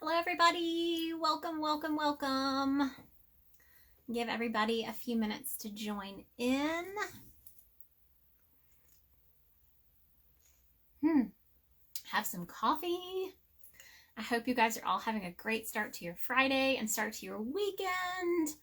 Hello, everybody. Welcome, welcome, welcome. Give everybody a few minutes to join in. Have some coffee. I hope you guys are all having a great start to your Friday and start to your weekend.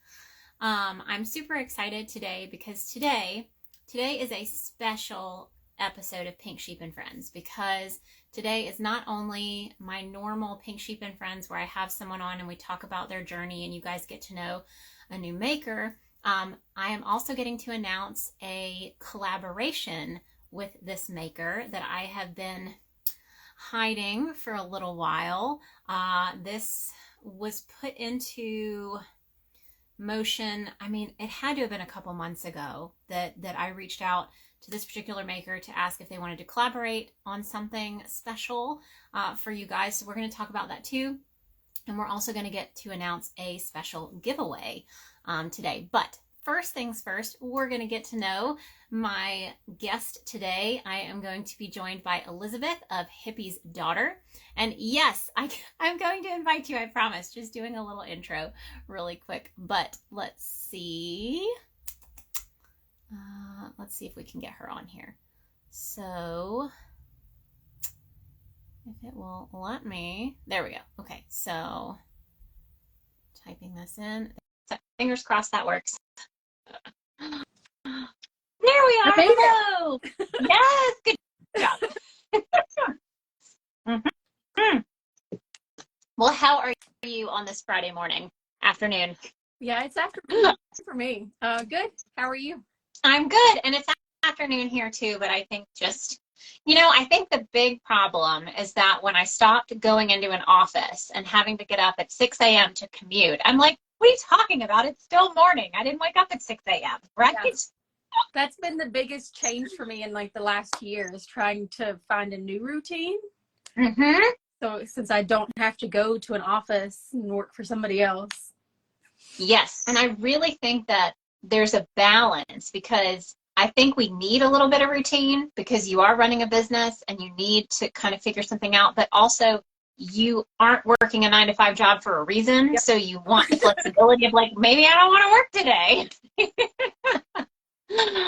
I'm super excited today because today is a special episode of Pink Sheep and Friends, because today is not only my normal Pink Sheep and Friends where I have someone on and we talk about their journey and you guys get to know a new maker. I am also getting to announce a collaboration with this maker that I have been hiding for a little while. This was put into motion. I mean, it had to have been a couple months ago that I reached out to this particular maker to ask if they wanted to collaborate on something special for you guys. So we're going to talk about that too. And we're also going to get to announce a special giveaway today. But first things first, we're going to get to know my guest today. I am going to be joined by Elizabeth of Hippies Daughter. And yes, I'm going to invite you, I promise. Just doing a little intro really quick. But let's see. Let's see if we can get her on here. So if it will let me, there we go. Okay, so typing this in. So, fingers crossed that works. There we are. Hello. Yes, good job. Well, how are you on this Friday morning, afternoon? Yeah, it's afternoon for me. Good. How are you? I'm good, and it's afternoon here too, but I think just, I think the big problem is that when I stopped going into an office and having to get up at 6 a.m. to commute, I'm like, what are you talking about? It's still morning. I didn't wake up at 6 a.m., right? Yeah. That's been the biggest change for me in like the last year, is trying to find a new routine. Mm-hmm. So since I don't have to go to an office and work for somebody else. Yes, and I really think that there's a balance, because I think we need a little bit of routine because you are running a business and you need to kind of figure something out, but also you aren't working a 9-to-5 job for a reason. Yep. So you want the flexibility of like, maybe I don't want to work today.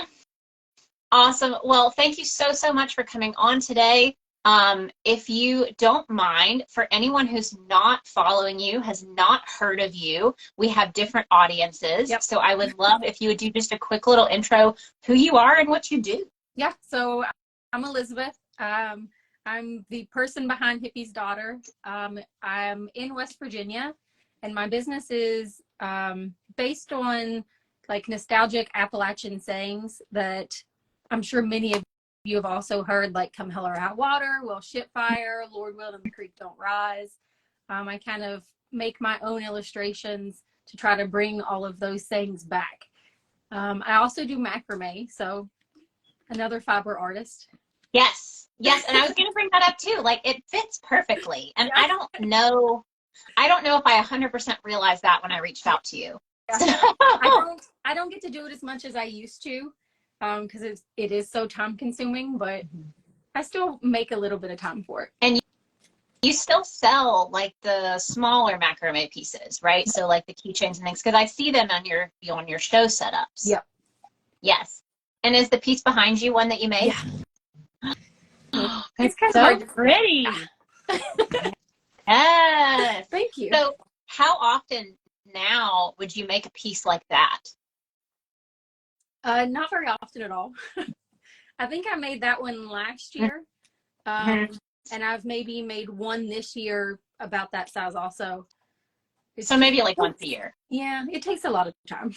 Awesome. Well, thank you so much for coming on today. If you don't mind, for anyone who's not following you, has not heard of you, we have different audiences. Yep. So I would love if you would do just a quick little intro, who you are and what you do. Yeah. So I'm Elizabeth. I'm the person behind Hippies Daughter. I'm in West Virginia, and my business is based on like nostalgic Appalachian sayings that I'm sure many of you have also heard, like "come hell or high water," "will ship fire," "Lord will and the creek don't rise." I kind of make my own illustrations to try to bring all of those things back. I also do macrame, so another fiber artist. Yes, and I was going to bring that up too. Like, it fits perfectly, and yes. I don't know if I 100% realized that when I reached out to you. Yeah. So. I don't get to do it as much as I used to. Because it is so time consuming, but I still make a little bit of time for it. And you still sell like the smaller macrame pieces, right? So like the keychains and things, because I see them on your show setups. Yep. Yes. And is the piece behind you one that you made? Yeah. It's kind so of pretty. Yes. Thank you. So how often now would you make a piece like that? Not very often at all. I think I made that one last year. And I've maybe made one this year about that size also. So maybe like once a year. Yeah, it takes a lot of time.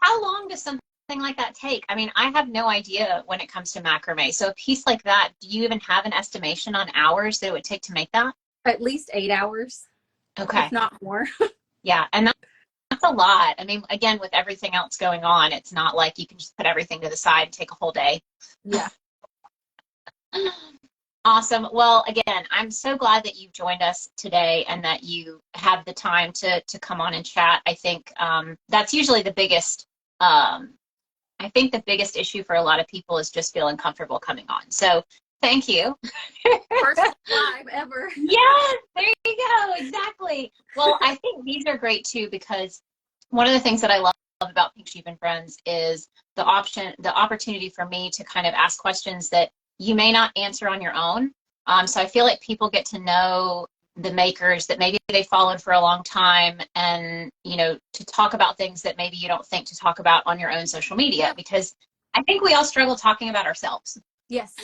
How long does something like that take? I mean, I have no idea when it comes to macrame. So a piece like that, do you even have an estimation on hours that it would take to make that? At least 8 hours. Okay. If not more. Yeah, and that's a lot. I mean, again, with everything else going on, it's not like you can just put everything to the side and take a whole day. Yeah. Awesome. Well, again, I'm so glad that you've joined us today and that you have the time to come on and chat. I think that's usually the biggest, I think the biggest issue for a lot of people is just feeling comfortable coming on. So thank you. First live ever. Yes, there you go. Exactly. Exactly. Well, I think these are great too, because one of the things that I love about Pink Sheep and Friends is the opportunity for me to kind of ask questions that you may not answer on your own. So I feel like people get to know the makers that maybe they followed for a long time, and, you know, to talk about things that maybe you don't think to talk about on your own social media, because I think we all struggle talking about ourselves. Yes.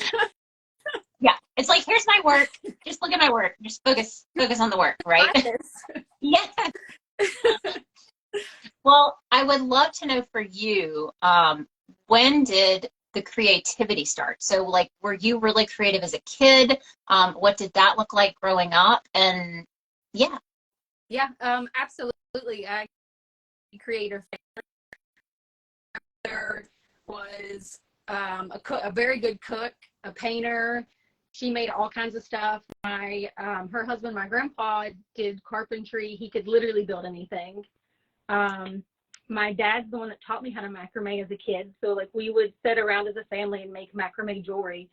Yeah. It's like, here's my work. Just look at my work. Just focus on the work, right? Yeah. Well, I would love to know for you, when did the creativity start? So, like, were you really creative as a kid? What did that look like growing up? And yeah. Yeah, absolutely. I creator father was a very good cook, a painter. She made all kinds of stuff. Her husband, my grandpa, did carpentry. He could literally build anything. My dad's the one that taught me how to macrame as a kid. So, like, we would sit around as a family and make macrame jewelry,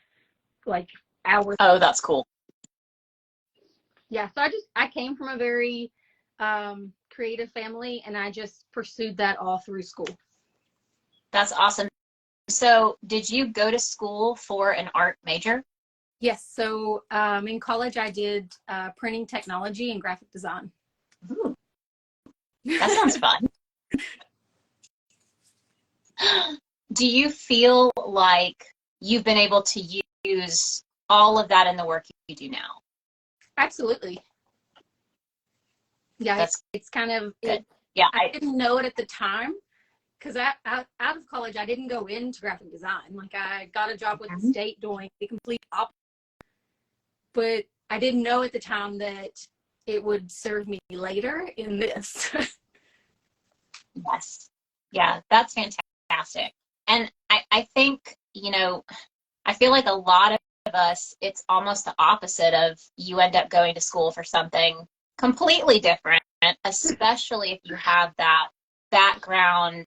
like, hours. Oh, that's cool. Yeah, so I came from a very creative family, and I just pursued that all through school. That's awesome. So, did you go to school for an art major? Yes, so in college I did printing technology and graphic design. Ooh, that sounds fun. Do you feel like you've been able to use all of that in the work you do now? Absolutely. Yeah, it's kind of good. Yeah, I didn't know it at the time, because out of college I didn't go into graphic design. Like, I got a job with the state doing the complete opposite, but I didn't know at the time that it would serve me later in this. Yes. Yeah, that's fantastic. And I think, you know, I feel like a lot of us, it's almost the opposite of, you end up going to school for something completely different, especially if you have that background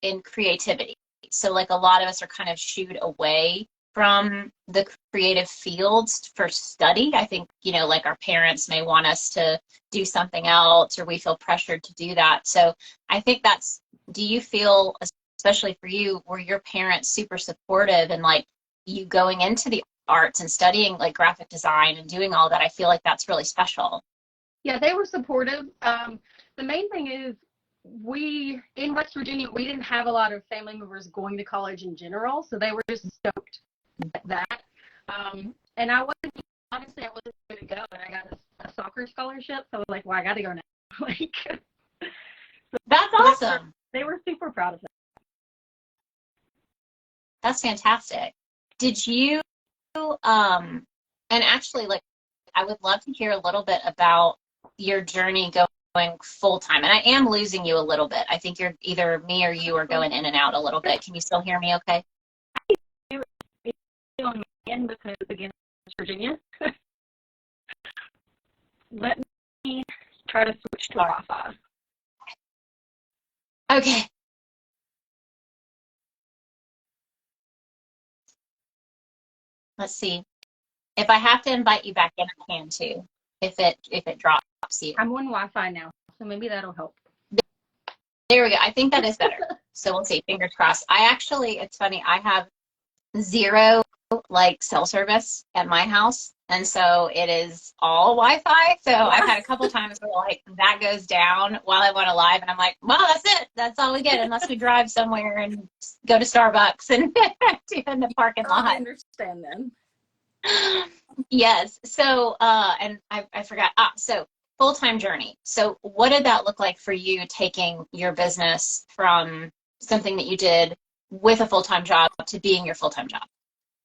in creativity. So, like, a lot of us are kind of shooed away from the creative fields for study. I think, you know, like, our parents may want us to do something else, or we feel pressured to do that. So I think do you feel, especially for you, were your parents super supportive and, like, you going into the arts and studying, like, graphic design and doing all that? I feel like that's really special. Yeah, they were supportive. The main thing is, in West Virginia, we didn't have a lot of family members going to college in general, so they were just stoked at that. And honestly, I wasn't going to go, and I got a soccer scholarship, so I was like, well, I got to go now. Like, that's awesome. They were super proud of that. That's fantastic. Did you, and actually, like, I would love to hear a little bit about your journey going full-time. And I am losing you a little bit. I think you're either me or you are going in and out a little bit. Can you still hear me okay? Because, again, Virginia. Let me try to switch to Wi-Fi. Okay. Let's see. If I have to invite you back in, I can too. If it drops you. I'm on Wi-Fi now, so maybe that'll help. There we go. I think that is better. So we'll see. Fingers crossed. It's funny. I have zero, like, cell service at my house, and so it is all Wi-Fi. So I've had a couple times where, like, that goes down while I'm on a live, and I'm like, well, that's it. That's all we get, unless we drive somewhere and go to Starbucks and do in the parking lot. I understand then. Yes. So, and I forgot. So, full-time journey. So, what did that look like for you, taking your business from something that you did with a full-time job to being your full-time job?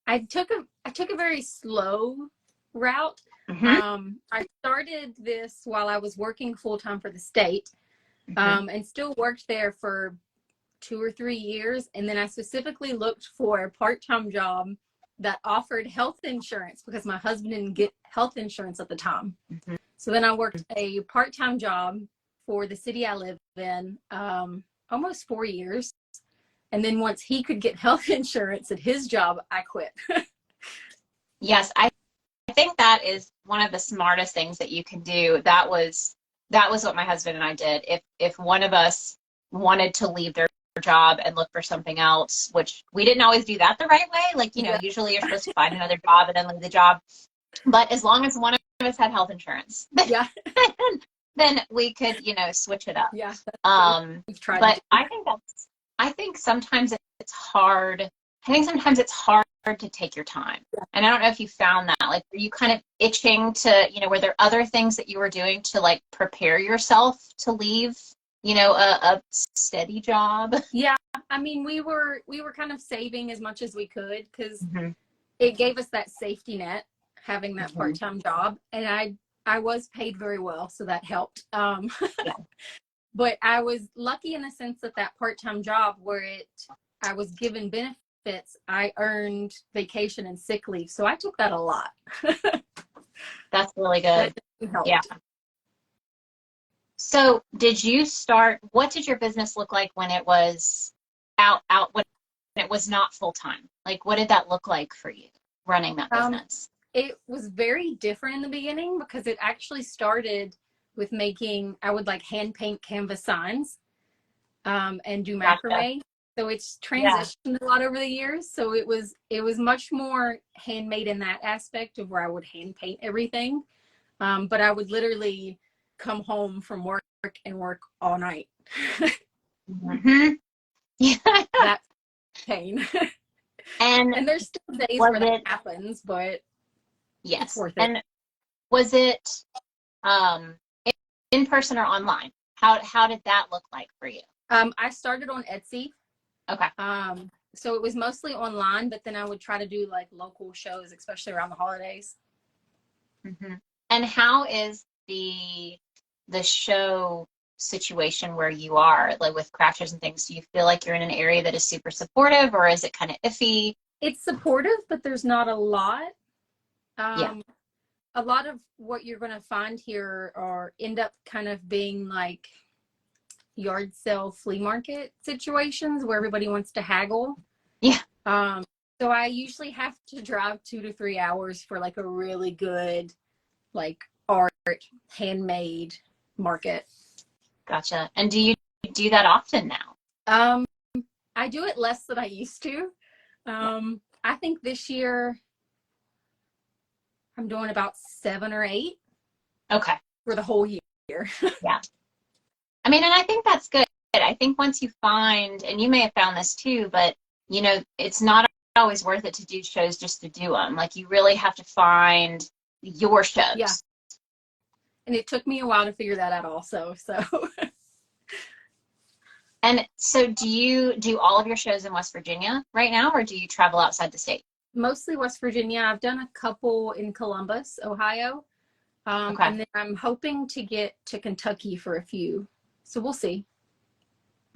I took a very slow route. I started this while I was working full-time for the state, and still worked there for 2 or 3 years. And then I specifically looked for a part-time job that offered health insurance, because my husband didn't get health insurance at the time. So then I worked a part-time job for the city I live in, almost 4 years. And then once he could get health insurance at his job, I quit. Yes, I think that is one of the smartest things that you can do. That was that was what my husband and I did. If one of us wanted to leave their job and look for something else, which we didn't always do that the right way. Like, Yeah. usually you're supposed to find another job and then leave the job. But as long as one of us had health insurance, Yeah. then we could, switch it up. Yeah. We've tried But to I think sometimes it's hard. I think sometimes it's hard to take your time. And I don't know if you found that, like, were you kind of itching to, were there other things that you were doing to like prepare yourself to leave, a steady job? Yeah. I mean, we were kind of saving as much as we could because Mm-hmm. it gave us that safety net having that Mm-hmm. part-time job, and I was paid very well, so that helped. Yeah. But I was lucky in the sense that part-time job where I was given benefits, I earned vacation and sick leave, so I took that a lot. That's really good. That helped. Yeah. So what did your business look like when it was when it was not full-time? Like, what did that look like for you running that business? It was very different in the beginning because it actually started with I would like hand paint canvas signs and do macrame. Gotcha. So it's transitioned a lot over the years. So it was much more handmade in that aspect of where I would hand paint everything. But I would literally come home from work and work all night. Mm-hmm. Yeah. That's pain. And there's still days where that happens, but yes. It's worth it. And was it in person or online? How did that look like for you? I started on Etsy. Okay. So it was mostly online, but then I would try to do like local shows, especially around the holidays. Mm-hmm. And how is the show situation where you are, like with craft shows and things? Do you feel like you're in an area that is super supportive, or is it kind of iffy? It's supportive, but there's not a lot. Yeah. A lot of what you're going to find here end up kind of being like yard sale flea market situations where everybody wants to haggle. Yeah. So I usually have to drive 2 to 3 hours for like a really good, like art handmade market. Gotcha. And do you do that often now? I do it less than I used to. I think this year I'm doing about 7 or 8. Okay. For the whole year. Yeah. I mean, and I think that's good. I think once you find, and you may have found this too, but it's not always worth it to do shows just to do them. Like, you really have to find your shows. Yeah. And it took me a while to figure that out also. So. And so do you do all of your shows in West Virginia right now, or do you travel outside the state? Mostly West Virginia. I've done a couple in Columbus, Ohio. Okay. And then I'm hoping to get to Kentucky for a few. So we'll see.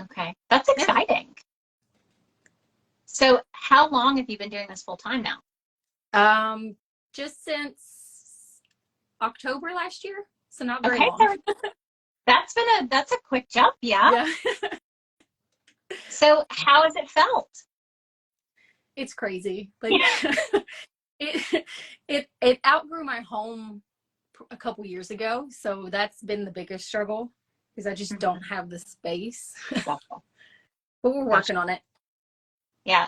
Okay. That's exciting. Yeah. So how long have you been doing this full time now? Just since October last year. So not very long. So that's a quick jump. Yeah. So how has it felt? It's crazy. Like it outgrew my home a couple years ago. So that's been the biggest struggle because I just don't have the space. But we're working on it. Yeah.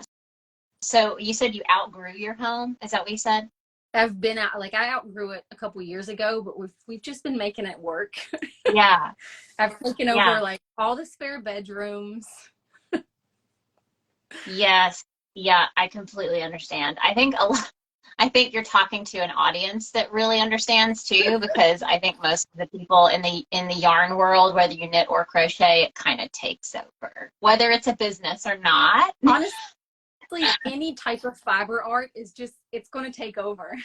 So you said you outgrew your home. Is that what you said? I've been out, like I outgrew it a couple years ago, but we've just been making it work. Yeah. I've taken over like all the spare bedrooms. Yes. Yeah, I completely understand. I think you're talking to an audience that really understands too, because I think most of the people in the yarn world, whether you knit or crochet, it kind of takes over, whether it's a business or not. Honestly, any type of fiber art is it's going to take over.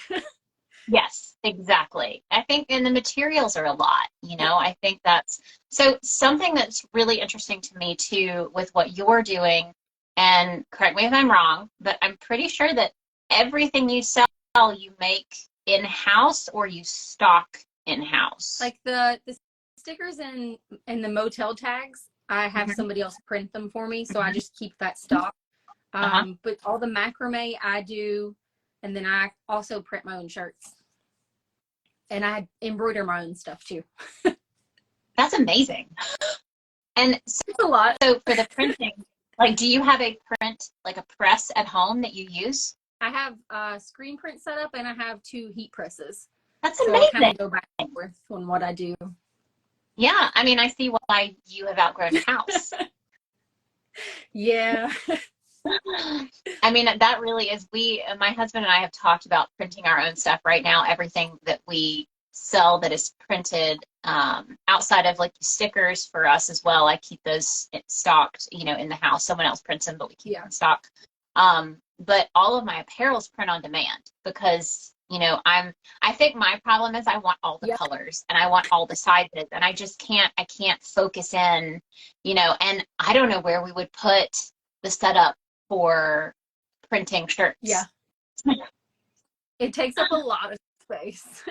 Yes, exactly. I think, and the materials are a lot, I think that's, so something that's really interesting to me too, with what you're doing, and correct me if I'm wrong, but I'm pretty sure that everything you sell, you make in-house or you stock in-house. Like the stickers and the motel tags, I have somebody else print them for me, so I just keep that stock. But all the macrame I do, and then I also print my own shirts. And I embroider my own stuff too. That's amazing. And so, It's a lot. so for the printing, like, do you have a like a press at home that you use? I have a screen print set up and I have 2 heat presses. That's So I kind amazing. of go back and forth on what I do. Yeah, I mean, I see why you have outgrown your house. Yeah. I mean, that really is, my husband and I have talked about printing our own stuff right now. Everything that we sell that is printed, outside of like stickers for us as well. I keep those stocked, in the house. Someone else prints them, but we keep them in stock. But all of my apparel's print on demand because, I think my problem is I want all the colors and I want all the sizes and I can't focus in, and I don't know where we would put the setup for printing shirts. Yeah. It takes up a lot of space.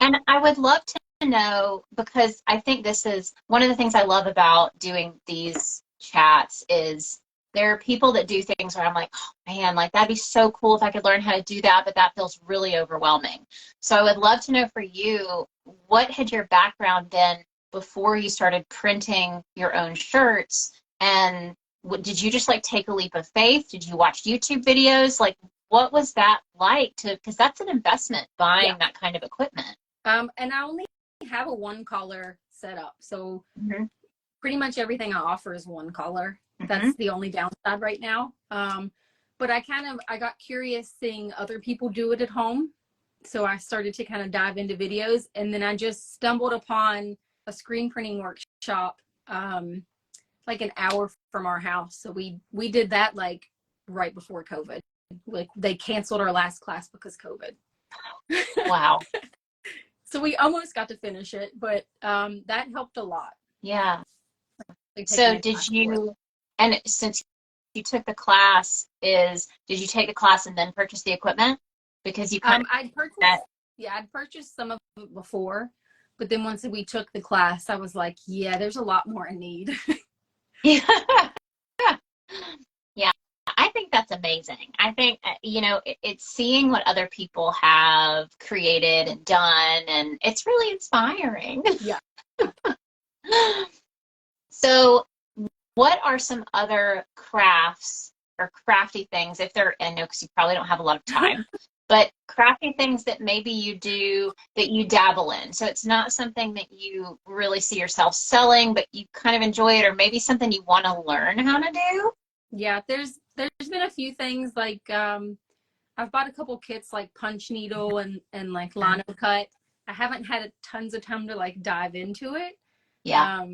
And I would love to know, because I think this is one of the things I love about doing these chats is there are people that do things where I'm like, oh man, like that'd be so cool if I could learn how to do that, but that feels really overwhelming. So I would love to know for you, what had your background been before you started printing your own shirts? And did you just like take a leap of faith? Did you watch YouTube videos? Like, what was that like because that's an investment buying that kind of equipment. And I only have a 1 color setup. So pretty much everything I offer is 1 color. That's the only downside right now. But I got curious seeing other people do it at home. So I started to kind of dive into videos, and then I just stumbled upon a screen printing workshop, like an hour from our house. So we did that like right before COVID. Like they canceled our last class because COVID. Wow. So we almost got to finish it, but that helped a lot. Yeah. Like so did you, and since you took the class, did you take the class and then purchase the equipment? Because you kind of I'd purchased some of it before, but then once we took the class, I was like, yeah, there's a lot more I need. Yeah. Yeah. I think that's amazing. I think, it's seeing what other people have created and done, and it's really inspiring. Yeah. So what are some other crafts or crafty things, if they're, I know because you probably don't have a lot of time, but crafty things that maybe you do that you dabble in? So it's not something that you really see yourself selling, but you kind of enjoy it, or maybe something you want to learn how to do. Yeah, there's been a few things like I've bought a couple kits like punch needle and like lino cut. I haven't had tons of time to like dive into it. Yeah.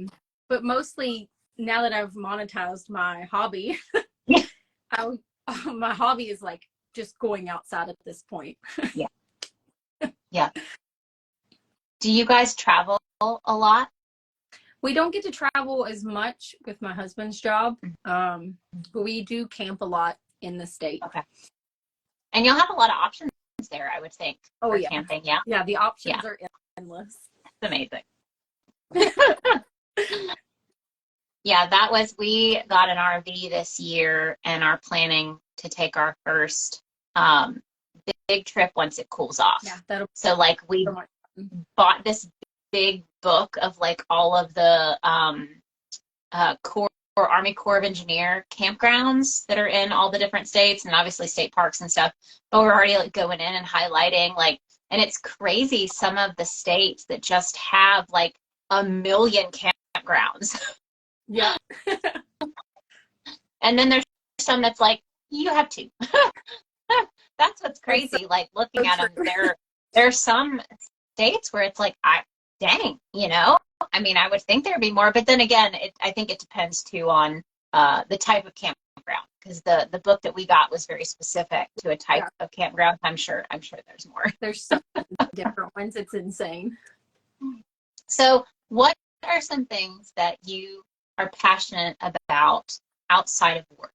But mostly now that I've monetized my hobby, my hobby is like just going outside at this point. Yeah. Yeah. Do you guys travel a lot? We don't get to travel as much with my husband's job, but we do camp a lot in the state. Okay. And you'll have a lot of options there, I would think. Oh, for yeah. Camping, yeah. Yeah, the options are endless. It's amazing. Yeah, we got an RV this year and are planning to take our first big trip once it cools off. Yeah, so like we bought this big book of like all of the Army Corps of Engineer campgrounds that are in all the different states, and obviously state parks and stuff. But we're already like going in and highlighting and it's crazy, some of the states that just have like 1 million campgrounds. Yeah. And then there's some that's like, you have 2. That's what's crazy. Like looking at them, there's some states where it's like, dang, I mean, I would think there'd be more, but then again, I think it depends too on the type of campground, because the book that we got was very specific to a type of campground. I'm sure there's more. There's so many different ones. It's insane. So what are some things that you are passionate about outside of work?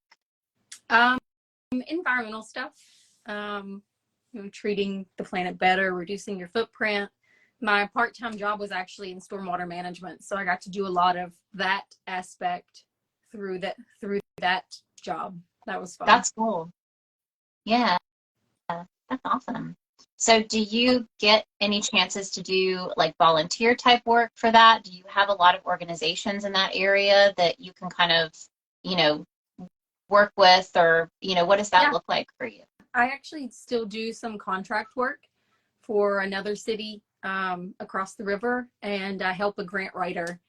Environmental stuff, treating the planet better, reducing your footprint. My part-time job was actually in stormwater management, so I got to do a lot of that aspect through that job. That was fun. That's cool. Yeah, that's awesome. So do you get any chances to do like volunteer type work for that? Do you have a lot of organizations in that area that you can kind of, you know, work with, or, you know, what does that look like for you? I actually still do some contract work for another city across the river, and I help a grant writer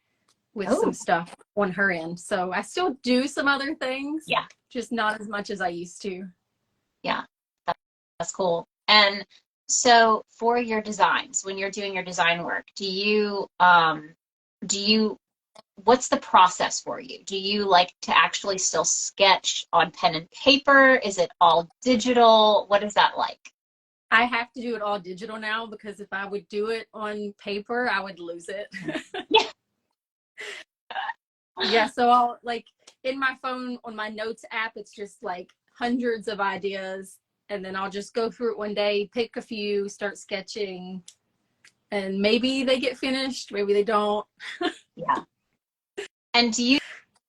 with some stuff on her end. So I still do some other things, just not as much as I used to. Yeah, that's cool. And so for your designs, when you're doing your design work, what's the process for you? Do you like to actually still sketch on pen and paper? Is it all digital? What is that like? I have to do it all digital now, because if I would do it on paper, I would lose it. Yeah. Yeah, so I'll, like, in my phone on my notes app, it's just like hundreds of ideas, and then I'll just go through it one day, pick a few, start sketching, and maybe they get finished, maybe they don't. Yeah. And do you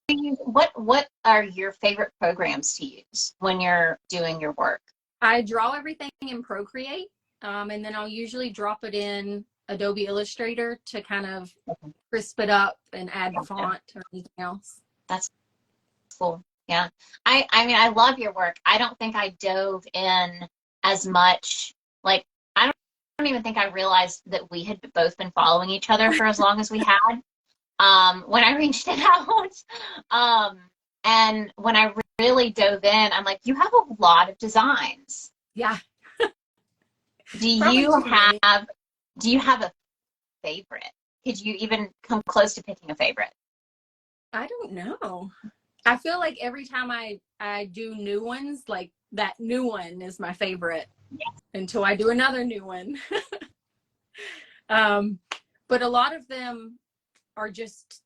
use, what are your favorite programs to use when you're doing your work? I draw everything in Procreate, and then I'll usually drop it in Adobe Illustrator to kind of crisp it up and add font or anything else. That's cool. Yeah. I mean, I love your work. I don't think I dove in as much. Like, I don't even think I realized that we had both been following each other for as long as we had when I reached out. And when I really dove in, I'm like, you have a lot of designs. Yeah. Do you have a favorite? Could you even come close to picking a favorite? I don't know. I feel like every time I do new ones, like that new one is my favorite until I do another new one. But a lot of them are just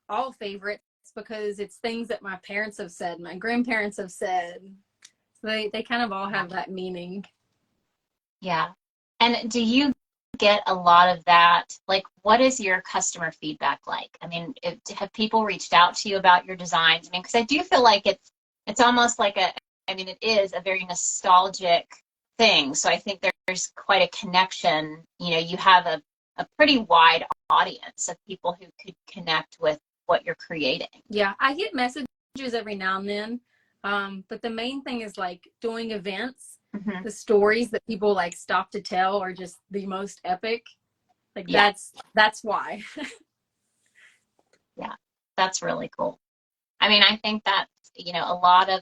all favorites because it's things that my parents have said, my grandparents have said. So they kind of all have that meaning. Yeah. And do you get a lot of that? Like, what is your customer feedback like? I mean, have people reached out to you about your designs? I mean, because I do feel like it's almost like it is a very nostalgic thing. So I think there's quite a connection. You know, you have a pretty wide audience of people who could connect with what you're creating. Yeah, I get messages every now and then. But the main thing is like doing events. Mm-hmm. The stories that people like stop to tell are just the most epic. Like that's why. Yeah, that's really cool. I mean, I think that, you know, a lot of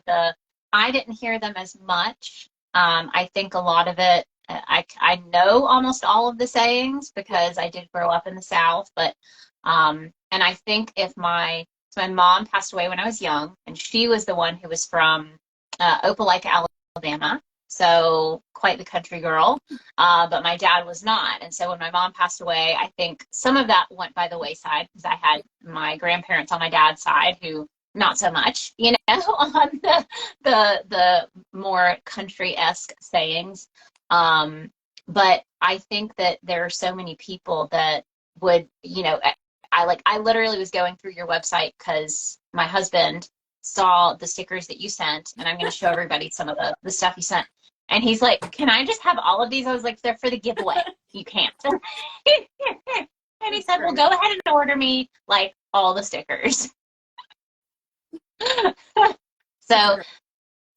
I didn't hear them as much. I think a lot of it, I know almost all of the sayings because I did grow up in the South, but, and I think my mom passed away when I was young, and she was the one who was from Appalachia, Alabama. So quite the country girl, but my dad was not. And so when my mom passed away, I think some of that went by the wayside because I had my grandparents on my dad's side who not so much, you know, on the more country-esque sayings. But I think that there are so many people that would, you know, I literally was going through your website because my husband saw the stickers that you sent, and I'm going to show everybody some of the stuff you sent. And he's like, can I just have all of these? I was like, they're for the giveaway. You can't. And he said, well, go ahead and order me like all the stickers. So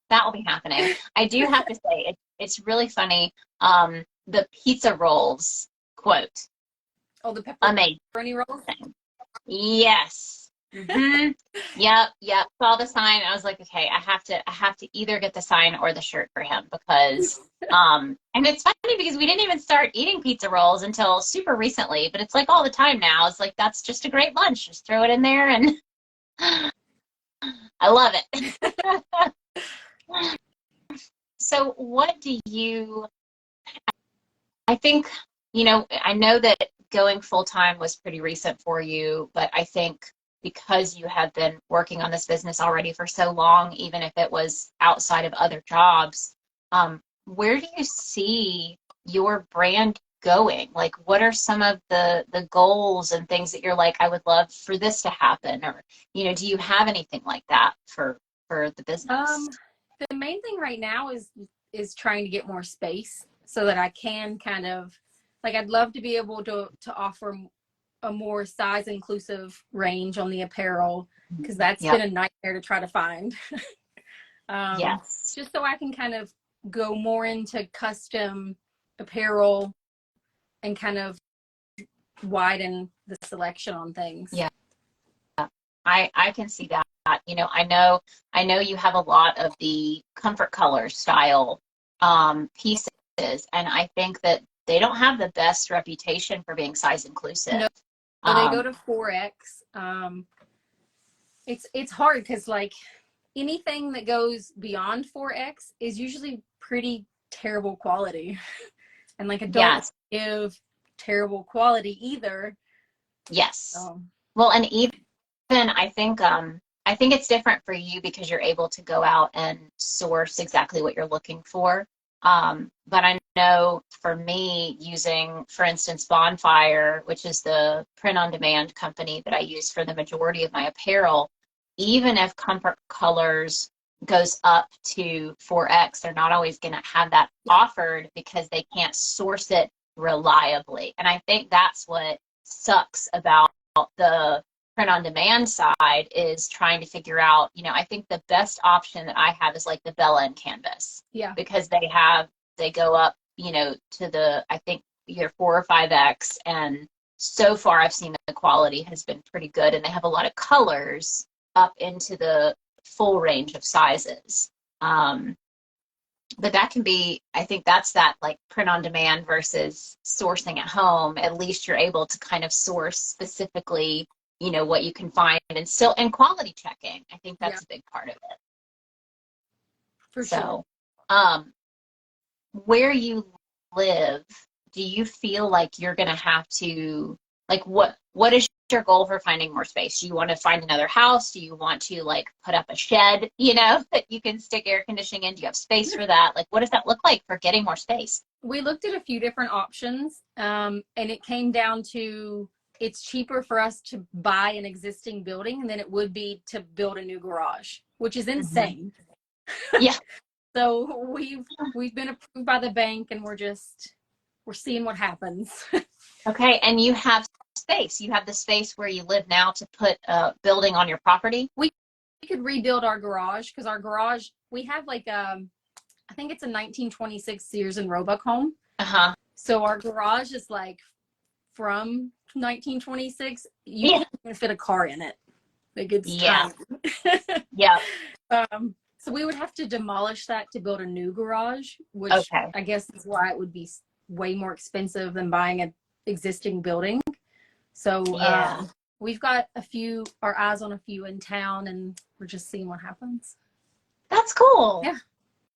that will be happening. I do have to say, it's really funny. The pizza rolls quote. Oh, the pepperoni rolls? Yes. Mm-hmm. Yep. Saw the sign. I was like, okay, I have to either get the sign or the shirt for him because, and it's funny because we didn't even start eating pizza rolls until super recently, but it's like all the time now. It's like, that's just a great lunch. Just throw it in there and I love it. So I think, you know, I know that going full-time was pretty recent for you, but I think because you have been working on this business already for so long, even if it was outside of other jobs, where do you see your brand going? Like, what are some of the goals and things that you're like, I would love for this to happen? Or, you know, do you have anything like that for the business? The main thing right now is trying to get more space. so that I can kind of, like, I'd love to be able to offer a more size inclusive range on the apparel, because that's been a nightmare to try to find. Yes. Just so I can kind of go more into custom apparel and kind of widen the selection on things. Yeah. I can see that. You know, I know you have a lot of the comfort color style pieces, and I think that they don't have the best reputation for being size inclusive. No, they go to 4X. It's hard because, like, anything that goes beyond 4X is usually pretty terrible quality. And, like, I don't give terrible quality either. Yes. Well, and even I think it's different for you because you're able to go out and source exactly what you're looking for. But I know for me, using, for instance, Bonfire, which is the print-on-demand company that I use for the majority of my apparel, even if Comfort Colors goes up to 4X, they're not always going to have that offered because they can't source it reliably. And I think that's what sucks about the print-on-demand side, is trying to figure out, you know, I think the best option that I have is like the Bella and Canvas. Yeah. Because they go up, you know, to the, I think either 4 or 5X. And so far I've seen that the quality has been pretty good, and they have a lot of colors up into the full range of sizes. But that can be, I think that's that, like, print on demand versus sourcing at home. At least you're able to kind of source specifically, you know, what you can find, and quality checking. I think that's a big part of it. For sure. Where you live, do you feel like you're going to have to, like, what is your goal for finding more space? Do you want to find another house? Do you want to, like, put up a shed, you know, that you can stick air conditioning in? Do you have space for that? Like, what does that look like for getting more space? We looked at a few different options, and it came down to, it's cheaper for us to buy an existing building than it would be to build a new garage, which is insane. Yeah. So we've been approved by the bank, and we're seeing what happens. Okay, and you have space. You have the space where you live now to put a building on your property? We could rebuild our garage, because our garage, we have like I think it's a 1926 Sears and Roebuck home. Uh-huh. So our garage is like from 1926. You can't even fit a car in it. Like, it's tiny. Yeah. So we would have to demolish that to build a new garage, which I guess is why it would be way more expensive than buying an existing building. So we've got our eyes on a few in town, and we're just seeing what happens. That's cool. Yeah.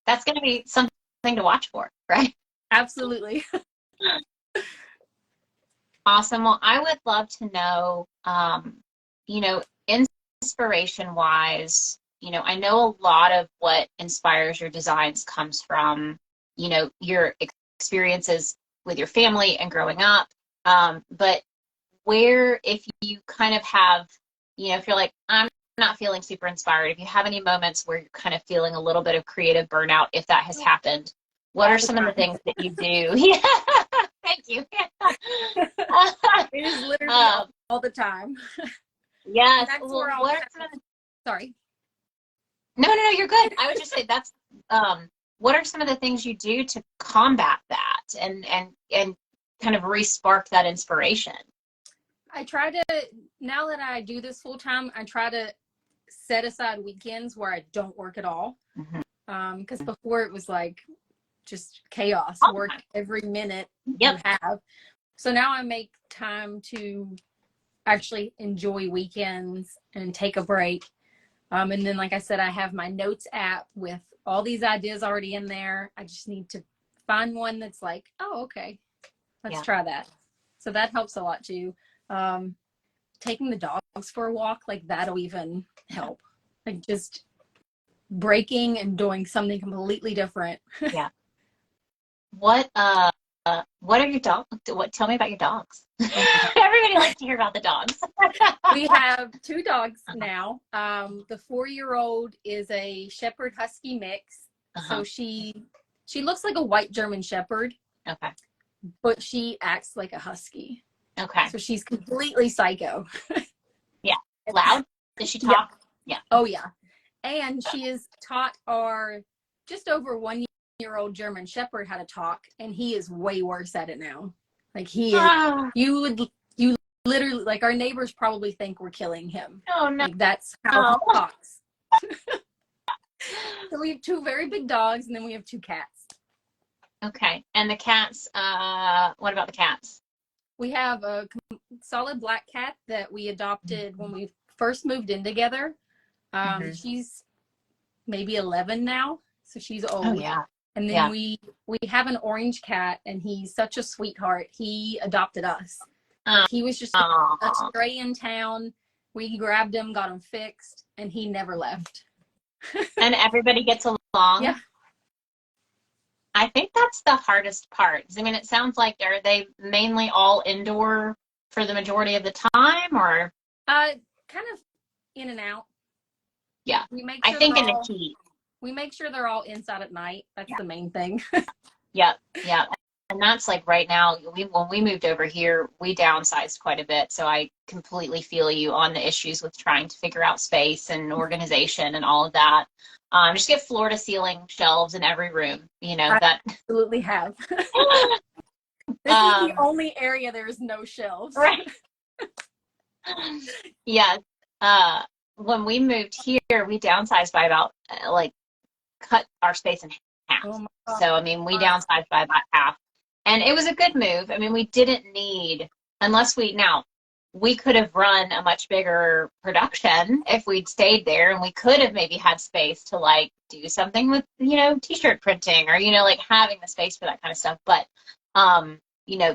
That's going to be something to watch for, right? Absolutely. Awesome. Well, I would love to know, you know, inspiration wise, you know, I know a lot of what inspires your designs comes from, you know, your experiences with your family and growing up. But where, if you kind of have, you know, if you're like, I'm not feeling super inspired, if you have any moments where you're kind of feeling a little bit of creative burnout, if that has happened, what are some of the things that you do? Yeah, thank you. It is literally all the time. Yes. Well, sorry. No, you're good. I would just say that's, what are some of the things you do to combat that and kind of re-spark that inspiration? I try to, now that I do this full time, I try to set aside weekends where I don't work at all. Because before it was like just chaos, work every minute you have. So now I make time to actually enjoy weekends and take a break. And then, like I said, I have my notes app with all these ideas already in there. I just need to find one that's like, oh, okay, let's try that. So that helps a lot too. Taking the dogs for a walk, like, that'll even help. Like, just breaking and doing something completely different. Yeah. What are your dogs? Tell me about your dogs. Everybody likes to hear about the dogs. We have 2 dogs now. The 4-year-old is a Shepherd Husky mix. So she She looks like a white German Shepherd, Okay. but she acts like a husky. Okay. So she's completely psycho. Yeah. Loud? Does she talk? Yeah. Oh, yeah. And she has taught our just over 1-year-old German Shepherd how to talk, and he is way worse at it now. Like he is, you literally, like our neighbors probably think we're killing him. Oh, no. Like that's how he talks. So we have 2 very big dogs, and then we have 2 cats. Okay. And the cats, what about the cats? We have a solid black cat that we adopted when we first moved in together. She's maybe 11 now, so she's old. Oh, yeah. And then we have an orange cat, and he's such a sweetheart. He adopted us. He was just a stray in town. We grabbed him, got him fixed, and he never left. And everybody gets along? Yeah. I think that's the hardest part. I mean, it sounds like, are they mainly all indoor for the majority of the time, or? Kind of in and out. Yeah. We make sure in the heat. We make sure they're all inside at night. That's the main thing. Yep. And that's like right now, when we moved over here, we downsized quite a bit. So I completely feel you on the issues with trying to figure out space and organization and all of that. Just get floor to ceiling shelves in every room, I that. Absolutely have. This is the only area there's no shelves. Right. Yeah. When we moved here, we downsized by about cut our space in half. Oh my God. So, I mean, we downsized by about half. And it was a good move. I mean, we didn't need, we could have run a much bigger production if we'd stayed there, and we could have maybe had space to do something with, t-shirt printing or, having the space for that kind of stuff. But,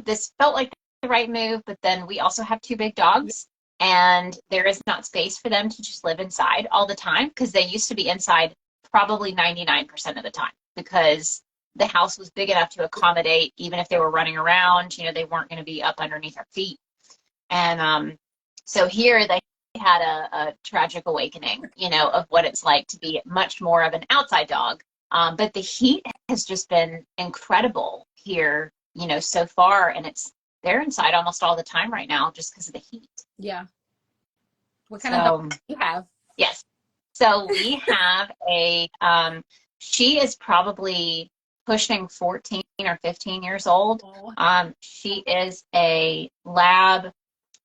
this felt like the right move, but then we also have 2 big dogs, and there is not space for them to just live inside all the time, because they used to be inside probably 99% of the time, because the house was big enough to accommodate, even if they were running around, they weren't going to be up underneath our feet. And so here they had a tragic awakening, of what it's like to be much more of an outside dog. But the heat has just been incredible here, so far. And they're inside almost all the time right now just because of the heat. Yeah. What kind of dog do you have? Yes. So we have she is probably pushing 14 or 15 years old. She is a lab.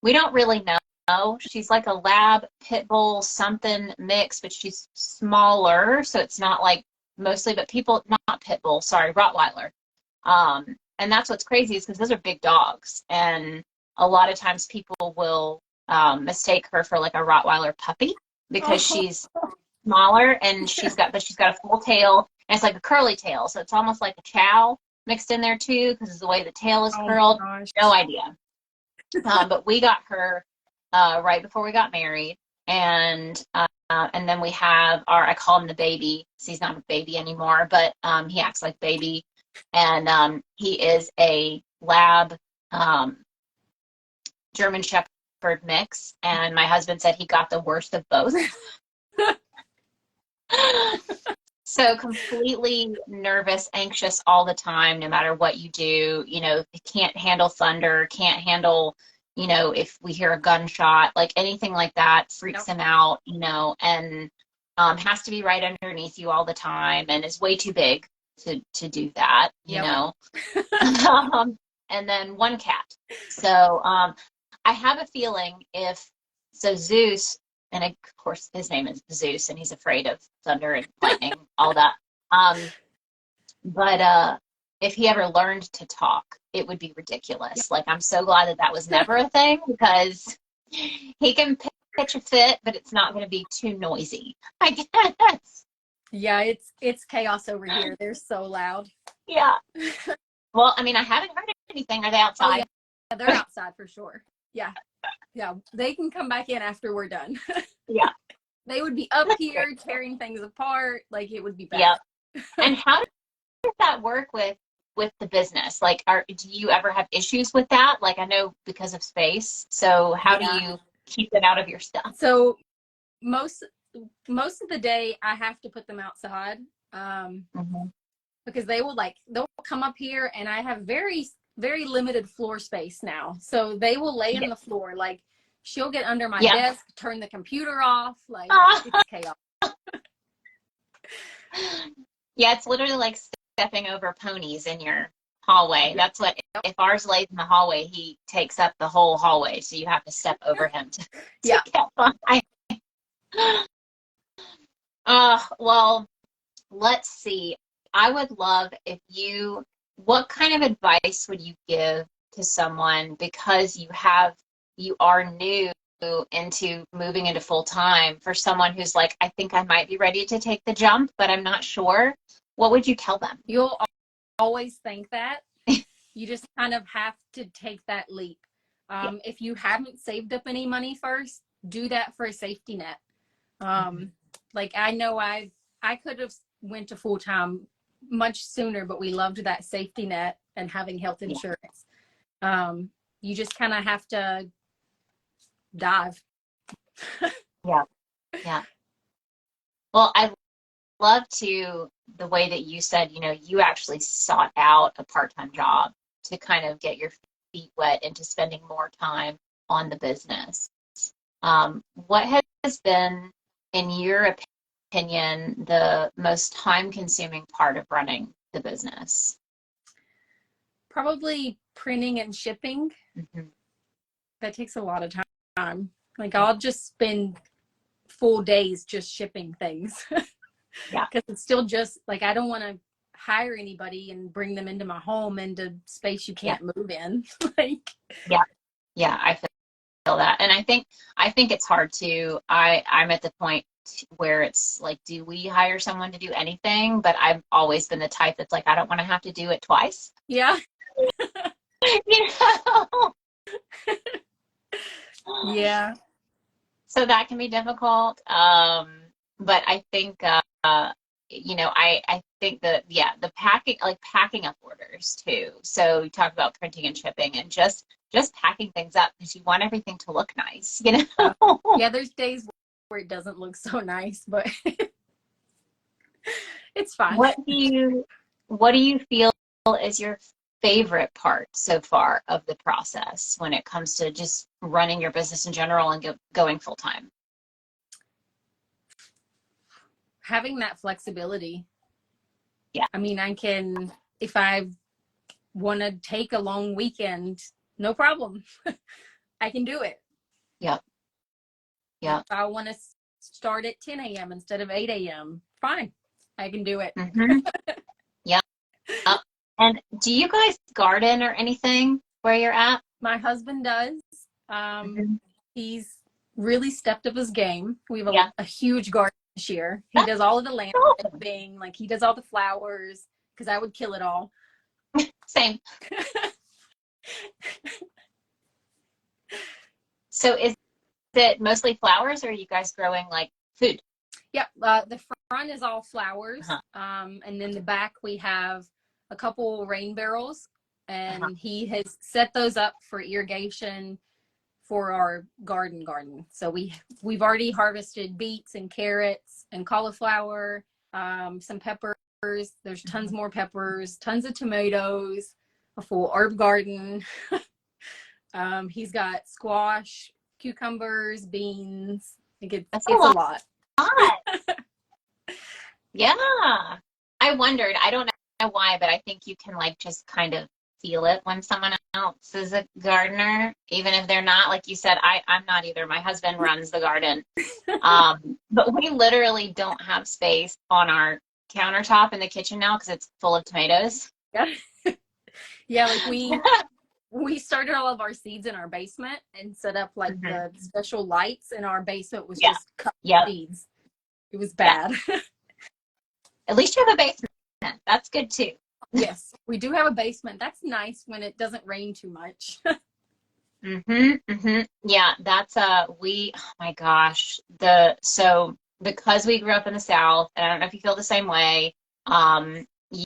We don't really know. She's like a lab pit bull something mix, but she's smaller. So it's not like mostly, but not pit bull, sorry, Rottweiler. And that's what's crazy is because those are big dogs. And a lot of times people will mistake her for like a Rottweiler puppy because she's smaller, and she's got a full tail, and it's like a curly tail. So it's almost like a chow mixed in there too, because of the way the tail is curled. No idea. But we got her right before we got married, and then we have I call him the baby. He's not a baby anymore, but he acts like baby, and he is a lab German Shepherd mix, and my husband said he got the worst of both. So completely nervous, anxious all the time, no matter what you do. Can't handle thunder, can't handle, if we hear a gunshot, like anything like that freaks him out, and has to be right underneath you all the time, and is way too big to do that, and then 1 cat. So I have a feeling Zeus, and of course his name is Zeus, and he's afraid of thunder and lightning, all that. But if he ever learned to talk, it would be ridiculous. Like, I'm so glad that was never a thing, because he can pitch a fit, but it's not going to be too noisy, I guess. Yeah, it's chaos over here. They're so loud. Yeah. Well, I mean, I haven't heard anything. Are they outside? Oh, yeah, they're outside for sure. Yeah. Yeah, they can come back in after we're done. Yeah. They would be up here tearing things apart. Like, it would be bad. Yeah. And how does that work with the business? Like, do you ever have issues with that? Like, I know because of space. So how do you keep it out of your stuff? So most of the day I have to put them outside. because they'll come up here, and I have very, very limited floor space now. So they will lay in the floor. Like, she'll get under my desk, turn the computer off. Like, it's chaos. Yeah, it's literally like stepping over ponies in your hallway. That's what, if ours lays in the hallway, he takes up the whole hallway. So you have to step over him to get by. Well, let's see. I would love if what kind of advice would you give to someone, because you are new into moving into full time, for someone who's like, I think I might be ready to take the jump, but I'm not sure. What would you tell them? You'll always think that. You just kind of have to take that leap. If you haven't saved up any money first, do that for a safety net. Like, I know I could have went to full time much sooner, but we loved that safety net and having health insurance. You just kind of have to dive. Yeah. Well, I love the way that you said, you actually sought out a part-time job to kind of get your feet wet into spending more time on the business. What has been, in your opinion, the most time-consuming part of running the business? Probably printing and shipping. That takes a lot of time. Like, I'll just spend full days just shipping things. Because it's still just like, I don't want to hire anybody and bring them into my home, into space you can't move in. Like, I feel that. And I think it's hard to, I'm at the point where it's like, do we hire someone to do anything? But I've always been the type that's like, I don't want to have to do it twice. Yeah. Yeah. So that can be difficult. But I think, I think the packing up orders too. So you talk about printing and shipping, and just packing things up, because you want everything to look nice, Yeah, there's days where it doesn't look so nice, but it's fine. What do you feel is your favorite part so far of the process when it comes to just running your business in general and going full time? Having that flexibility. Yeah. I mean, I can, if I want to take a long weekend, no problem. I can do it. Yeah. If I want to start at 10 a.m. instead of 8 a.m., fine. I can do it. Yeah. And do you guys garden or anything where you're at? My husband does. He's really stepped up his game. We have a huge garden this year. He does all of the landscaping, like, he does all the flowers, because I would kill it all. Same. So is it mostly flowers, or are you guys growing like food? Yep. The front is all flowers. And then the back we have a couple rain barrels, and he has set those up for irrigation for our garden. So we've already harvested beets and carrots and cauliflower, some peppers. There's tons more peppers, tons of tomatoes, a full herb garden. He's got squash, cucumbers, beans. It's a lot. Yeah. I wondered, I don't know why, but I think you can like just kind of feel it when someone else is a gardener, even if they're not. Like you said, I'm not either. My husband runs the garden. But we literally don't have space on our countertop in the kitchen now because it's full of tomatoes. Yeah, like we started all of our seeds in our basement and set up like the special lights, and our basement was just cut seeds. It was bad. At least you have a basement. That's good too. Yes, we do have a basement. That's nice when it doesn't rain too much. Yeah, that's oh my gosh. So because we grew up in the South, and I don't know if you feel the same way,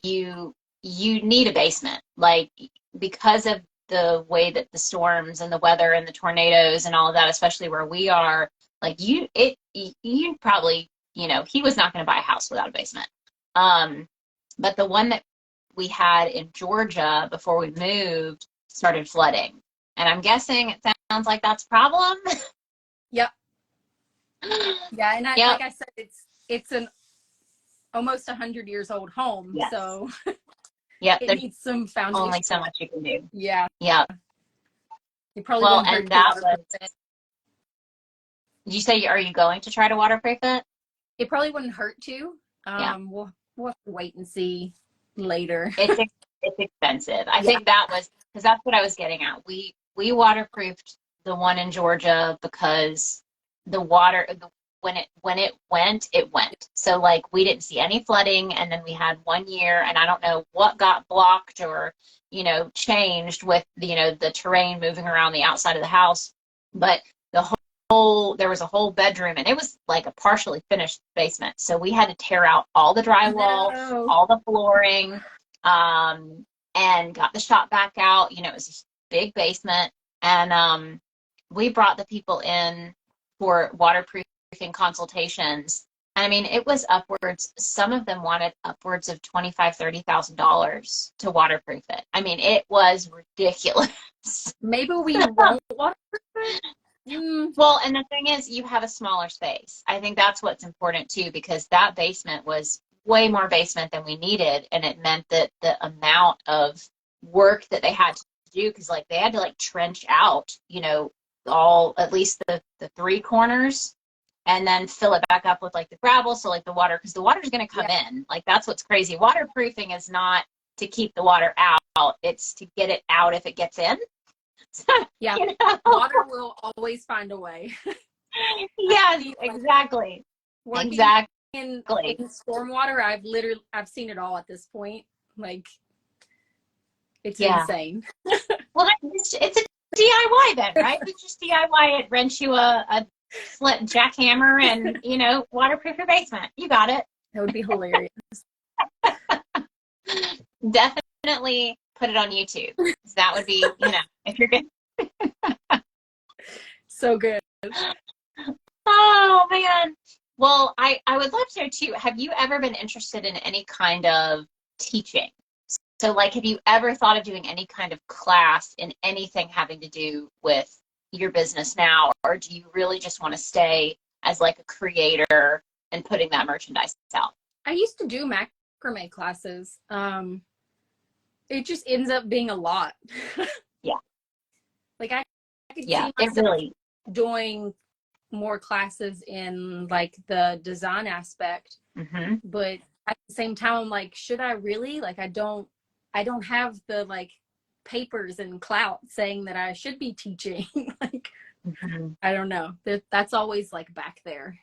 you need a basement. Like, because of the way that the storms and the weather and the tornadoes and all of that, especially where we are, like you probably, he was not going to buy a house without a basement. But the one that we had in Georgia before we moved started flooding. And I'm guessing it sounds like that's a problem. Yep. Yeah, and Yep. like I said, it's an almost 100 years old home, Yes. so Yep. it There's needs some foundation. only so much you can do. Yeah. Yep. You probably Well, wouldn't hurt and to that waterproof was, it. did you say, are you going to try to waterproof it? It probably wouldn't hurt to. Yeah. We'll have to wait and see later. It's expensive. I think that was, because that's what I was getting at. We waterproofed the one in Georgia because the water, when it went, it went. So like we didn't see any flooding, and then we had 1 year, and I don't know what got blocked or, you know, changed with the, you know, the terrain moving around the outside of the house, but the whole, there was a whole bedroom, and it was like a partially finished basement. So we had to tear out all the drywall, No. all the flooring, and got the shop back out. You know, it was this big basement, and we brought the people in for waterproofing consultations. And I mean, it was upwards, some of them wanted upwards of $25,000-$30,000 to waterproof it. I mean, it was ridiculous. Maybe we won't waterproof it. Well, and the thing is, you have a smaller space. I think that's what's important too, because that basement was way more basement than we needed, and it meant that the amount of work that they had to do, because like they had to like trench out, you know, all, at least the three corners, and then fill it back up with like the gravel, so like the water, because the water's going to come in. Like that's what's crazy. Waterproofing is not to keep the water out, it's to get it out if it gets in. So, Yeah, you know? water will always find a way. Yes, exactly. Working Exactly. in stormwater, I've seen it all at this point. Like, it's insane. Well, it's a DIY then, right? You just DIY it, rent you a slit jackhammer, and, you know, waterproof your basement. You got it. That would be hilarious. Definitely put it on YouTube. That would be, you know, if you're good. So good. Oh man. Well, I would love to know too, have you ever been interested in any kind of teaching? So like, have you ever thought of doing any kind of class in anything having to do with your business now? Or do you really just want to stay as like a creator and putting that merchandise out? I used to do macrame classes. It just ends up being a lot. Yeah. Like I could see it myself really doing more classes in like the design aspect, but at the same time I'm like, should I really? Like I don't have the like papers and clout saying that I should be teaching. Like I don't know, that's always like back there.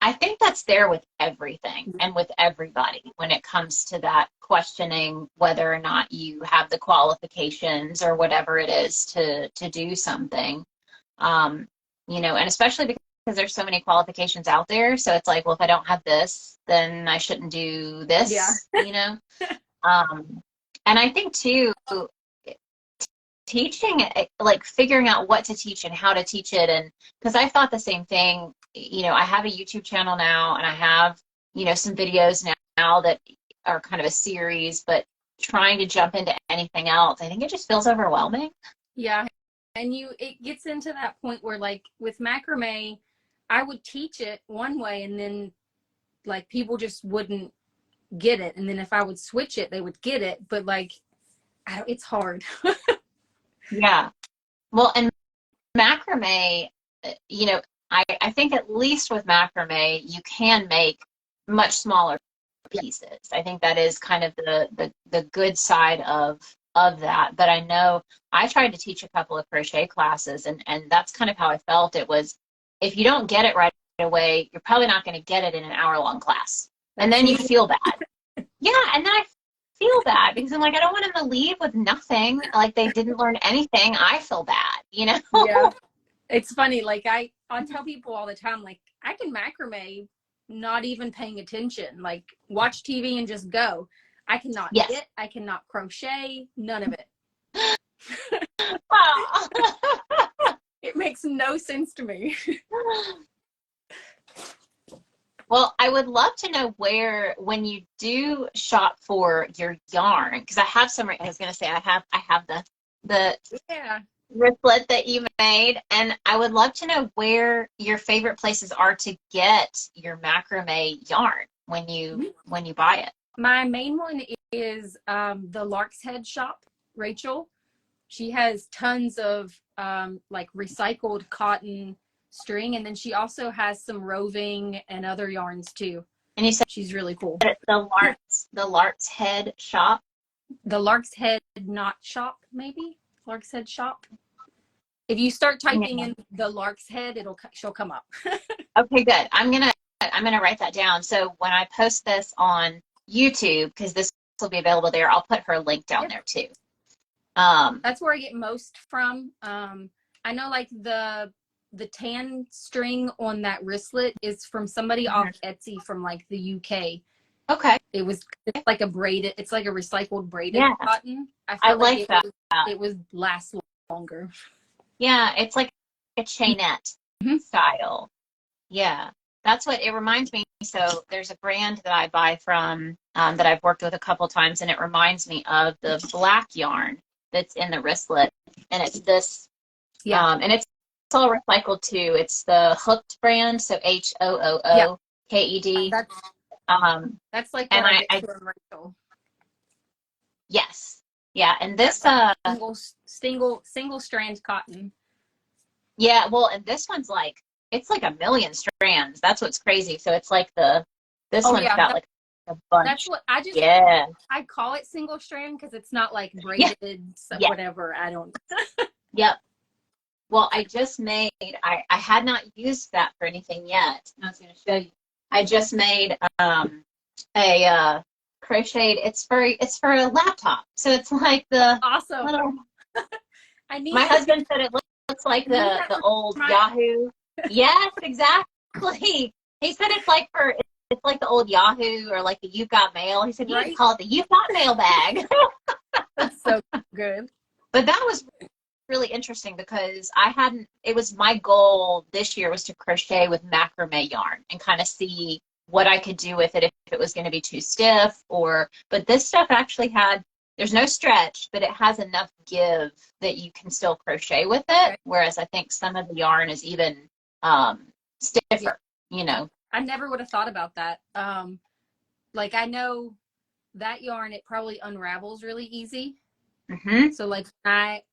I think that's there with everything and with everybody when it comes to that, questioning whether or not you have the qualifications or whatever it is to do something. You know, and especially because there's so many qualifications out there. So it's like, well, if I don't have this, then I shouldn't do this, you know? And I think too, teaching, like figuring out what to teach and how to teach it. And because I thought the same thing, you know, I have a YouTube channel now, and I have, you know, some videos now that are kind of a series, but trying to jump into anything else, I think it just feels overwhelming. Yeah. And it gets into that point where like with macrame, I would teach it one way, and then like people just wouldn't get it. And then if I would switch it, they would get it. But like, it's hard. Yeah. Well, and macrame, you know, I think at least with macrame, you can make much smaller pieces. I think that is kind of the good side of that. But I know I tried to teach a couple of crochet classes, and that's kind of how I felt. It was, if you don't get it right away, you're probably not going to get it in an hour-long class. And then you feel bad. Yeah, and then I feel bad because I'm like, I don't want them to leave with nothing. Like they didn't learn anything. I feel bad, you know? Yeah. It's funny. Like I tell people all the time, like I can macrame not even paying attention, like watch TV and just go. I cannot knit, I cannot crochet, none of it. It makes no sense to me. Well, I would love to know where, when you do shop for your yarn, because I have some. I was going to say I have the Yeah. wristlet that you made, and I would love to know where your favorite places are to get your macrame yarn when you buy it. My main one is the Lark's Head shop, Rachel. She has tons of like recycled cotton string, and then she also has some roving and other yarns too. And you said She's really cool. it's the Lark's Head shop. The Lark's Head Knot shop, maybe Lark's Head shop. If you start typing in the Lark's Head, she'll come up. Okay, good. I'm gonna write that down. So when I post this on YouTube, because this will be available there, I'll put her link down there too. That's where I get most from. I know like the tan string on that wristlet is from somebody off Etsy from like the UK. Okay. It's like a braided, it's like a recycled braided cotton. I like that. It would last longer. Yeah, it's like a chainette style. Yeah, that's what it reminds me. So there's a brand that I buy from that I've worked with a couple times, and it reminds me of the black yarn that's in the wristlet, and it's this. Yeah. And it's all recycled too. It's the Hooked brand, so HOOOKED. That's like and what I get from Rachel. Yes. Yeah, and this single strand cotton. Yeah, well, and this one's like it's like a million strands. That's what's crazy. So it's like this one's got like a bunch. That's what I just I call it single strand because it's not like braided whatever. I don't. Yep. Well, I just made. I had not used that for anything yet. I was going to show you. I just made a crocheted. It's for a laptop. So it's like the awesome. Little, my husband said it looks like the old Yahoo. Yes, exactly. He said it's like the old Yahoo or like the You've Got Mail. He said you can call it the You've Got Mail bag. That's so good. But that was really interesting because it was my goal this year was to crochet with macrame yarn and kind of see what I could do with it if it was going to be too stiff but this stuff actually there's no stretch, but it has enough give that you can still crochet with it. Right. Whereas I think some of the yarn is even stiffer, I never would have thought about that. Like I know that yarn, it probably unravels really easy. Mm-hmm. So like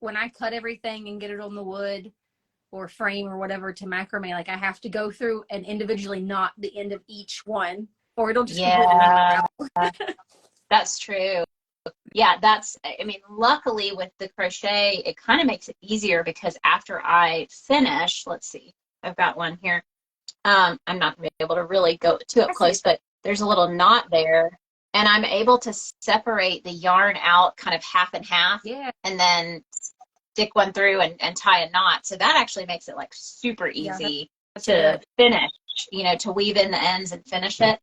when I cut everything and get it on the wood or frame or whatever to macrame, like I have to go through and individually knot the end of each one or it'll just That's true. Yeah, luckily with the crochet, it kind of makes it easier because after I finish, let's see, I've got one here. I'm not going to be able to really go too up close, but there's a little knot there. And I'm able to separate the yarn out kind of half and half and then stick one through and tie a knot. So that actually makes it like super easy to finish, to weave in the ends and finish it.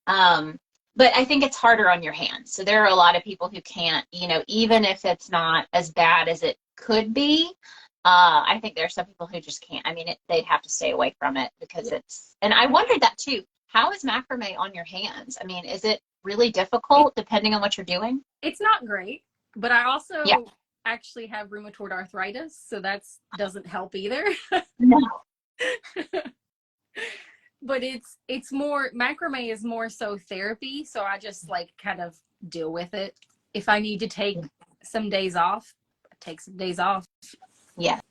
But I think it's harder on your hands. So there are a lot of people who can't, even if it's not as bad as it could be, I think there are some people who just can't. I mean, they'd have to stay away from it because and I wondered that too. How is macrame on your hands? I mean, is it really difficult depending on what you're doing? It's not great, but I also actually have rheumatoid arthritis, so that doesn't help either. No. But it's more, macrame is more so therapy, so I just like kind of deal with it. If I need to take some days off, take some days off. Yes.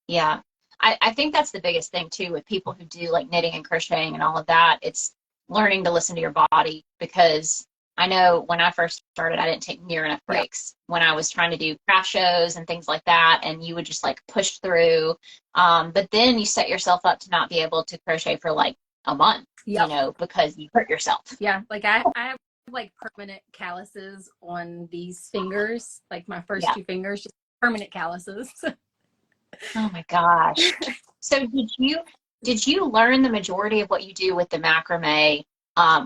Yeah. I think that's the biggest thing too with people who do like knitting and crocheting and all of that. It's learning to listen to your body, because I know when I first started, I didn't take near enough breaks when I was trying to do craft shows and things like that. And you would just like push through. But then you set yourself up to not be able to crochet for like a month, because you hurt yourself. Yeah. Like I have like permanent calluses on these fingers, like my first two fingers, just permanent calluses. Oh my gosh. So did you learn the majority of what you do with the macrame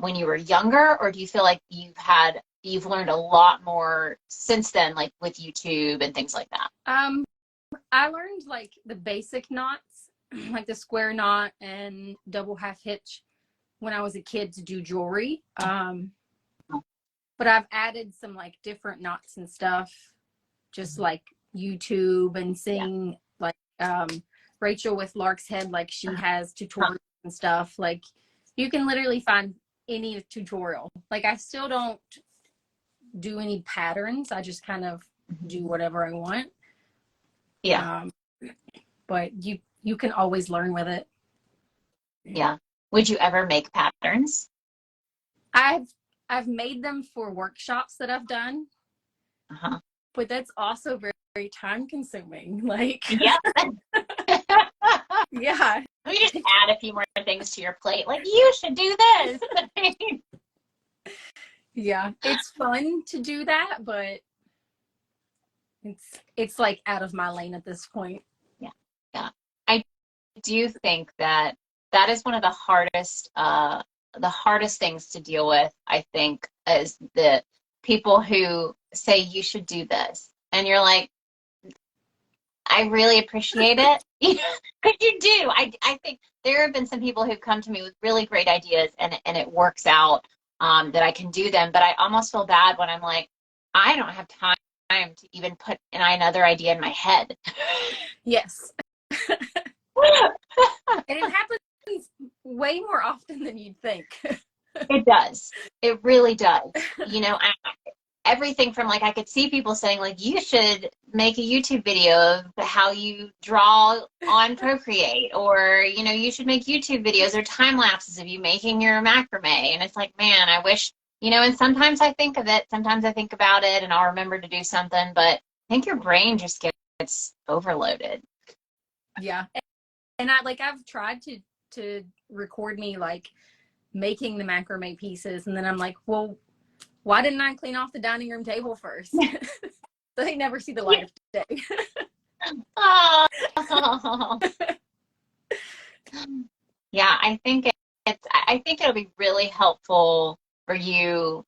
when you were younger, or do you feel like you've learned a lot more since then, like with YouTube and things like that? I learned like the basic knots, like the square knot and double half hitch when I was a kid to do jewelry. But I've added some like different knots and stuff, just like YouTube and seeing like Rachel with Lark's Head, like she has tutorials and stuff. Like you can literally find any tutorial. Like I still don't do any patterns. I just kind of do whatever I want. Yeah. But you can always learn with it. Yeah. Would you ever make patterns? I've made them for workshops that I've done, but that's also very, very time consuming. Like, yeah. Yeah. We just add a few more things to your plate. Like, you should do this. Yeah. It's fun to do that, but it's like out of my lane at this point. Yeah. Yeah. I do think that is one of the hardest things to deal with, I think, is the people who say you should do this. And you're like, I really appreciate it. Because you do. I think there have been some people who've come to me with really great ideas and it works out that I can do them. But I almost feel bad when I'm like, I don't have time to even put another idea in my head. Yes. And it happens way more often than you'd think. It does. It really does. You know, everything from like, I could see people saying like, you should make a YouTube video of how you draw on Procreate, or, you know, you should make YouTube videos or time lapses of you making your macrame. And it's like, man, I wish, you know, and sometimes I think of it, sometimes I think about it and I'll remember to do something, but I think your brain just gets overloaded. Yeah. And I've tried to record me like making the macrame pieces, and then I'm like, well, why didn't I clean off the dining room table first? So they never see the light of day. Oh. Yeah, I think it'll be really helpful for you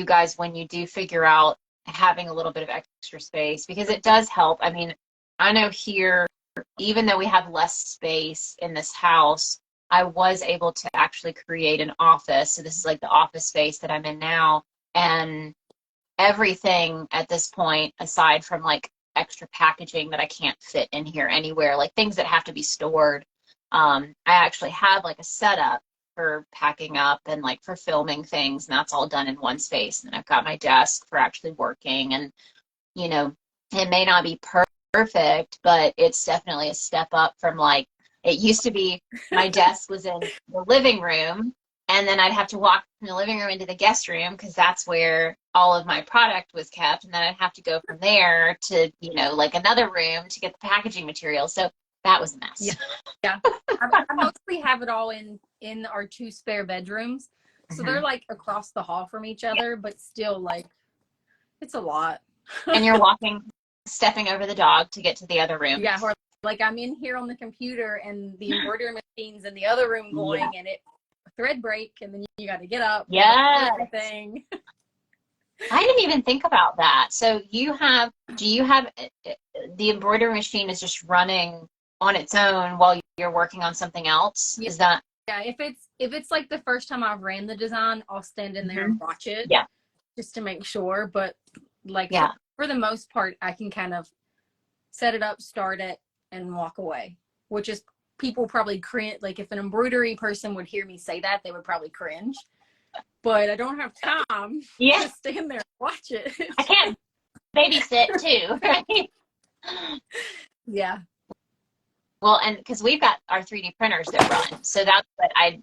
guys when you do figure out having a little bit of extra space, because it does help. I mean, I know here, even though we have less space in this house, I was able to actually create an office. So this is like the office space that I'm in now. And everything at this point, aside from like extra packaging that I can't fit in here anywhere, like things that have to be stored, I actually have like a setup for packing up and like for filming things, and that's all done in one space. And I've got my desk for actually working, and, you know, it may not be perfect, but it's definitely a step up from like, it used to be my desk was in the living room, and then I'd have to walk from the living room into the guest room because that's where all of my product was kept. And then I'd have to go from there to, you know, like another room to get the packaging material. So that was a mess. Yeah. I mostly have it all in our 2 spare bedrooms. So they're like across the hall from each other, but still like, it's a lot. And you're stepping over the dog to get to the other room. Yeah. Or like I'm in here on the computer and the embroidery machine's in the other room going, and it thread break, and then you got to get up. Yeah. Everything. I didn't even think about that. So do you have the embroidery machine is just running on its own while you're working on something else? Yeah. Is that? Yeah. If it's like the first time I've ran the design, I'll stand in there and watch it. Yeah. Just to make sure. But like, for the most part, I can kind of set it up, start it, and walk away, which is, people probably cringe. Like if an embroidery person would hear me say that, they would probably cringe. But I don't have time to stand there and watch it. I can't babysit too, right? Yeah. Well, and because we've got our 3D printers that run, so that's what I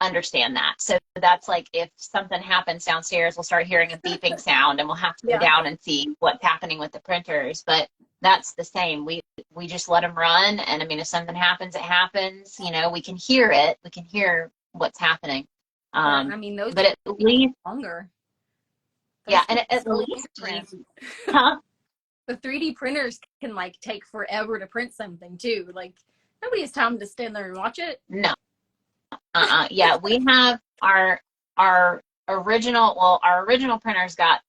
understand that. So that's like, if something happens downstairs, we'll start hearing a beeping sound, and we'll have to go down and see what's happening with the printers. But that's the same. We just let them run, and I mean, if something happens, it happens. You know, we can hear it. We can hear what's happening. I mean, those, but at least longer. Yeah, and at least the 3D printers can like take forever to print something too. Like nobody has time to stand there and watch it. No. Yeah, we have our original printers got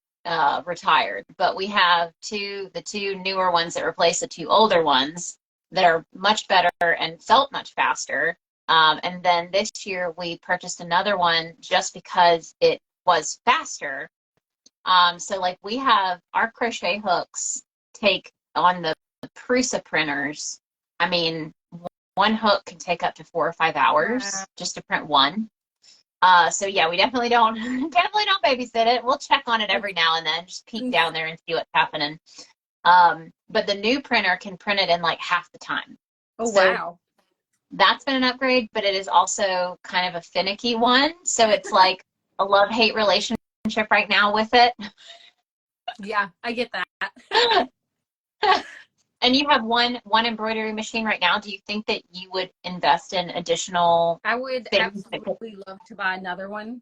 retired, but we have the two newer ones that replace the 2 older ones that are much better and felt much faster. And then this year we purchased another one just because it was faster. So like we have our crochet hooks take on the Prusa printers. I mean, one hook can take up to 4 or 5 hours just to print one. So yeah, we definitely don't babysit it. We'll check on it every now and then, just peek down there and see what's happening. But the new printer can print it in like half the time. Oh, so wow. That's been an upgrade, but it is also kind of a finicky one. So it's like a love-hate relationship right now with it. Yeah, I get that. And you have one embroidery machine right now. Do you think that you would invest in additional? I would things absolutely love to buy another one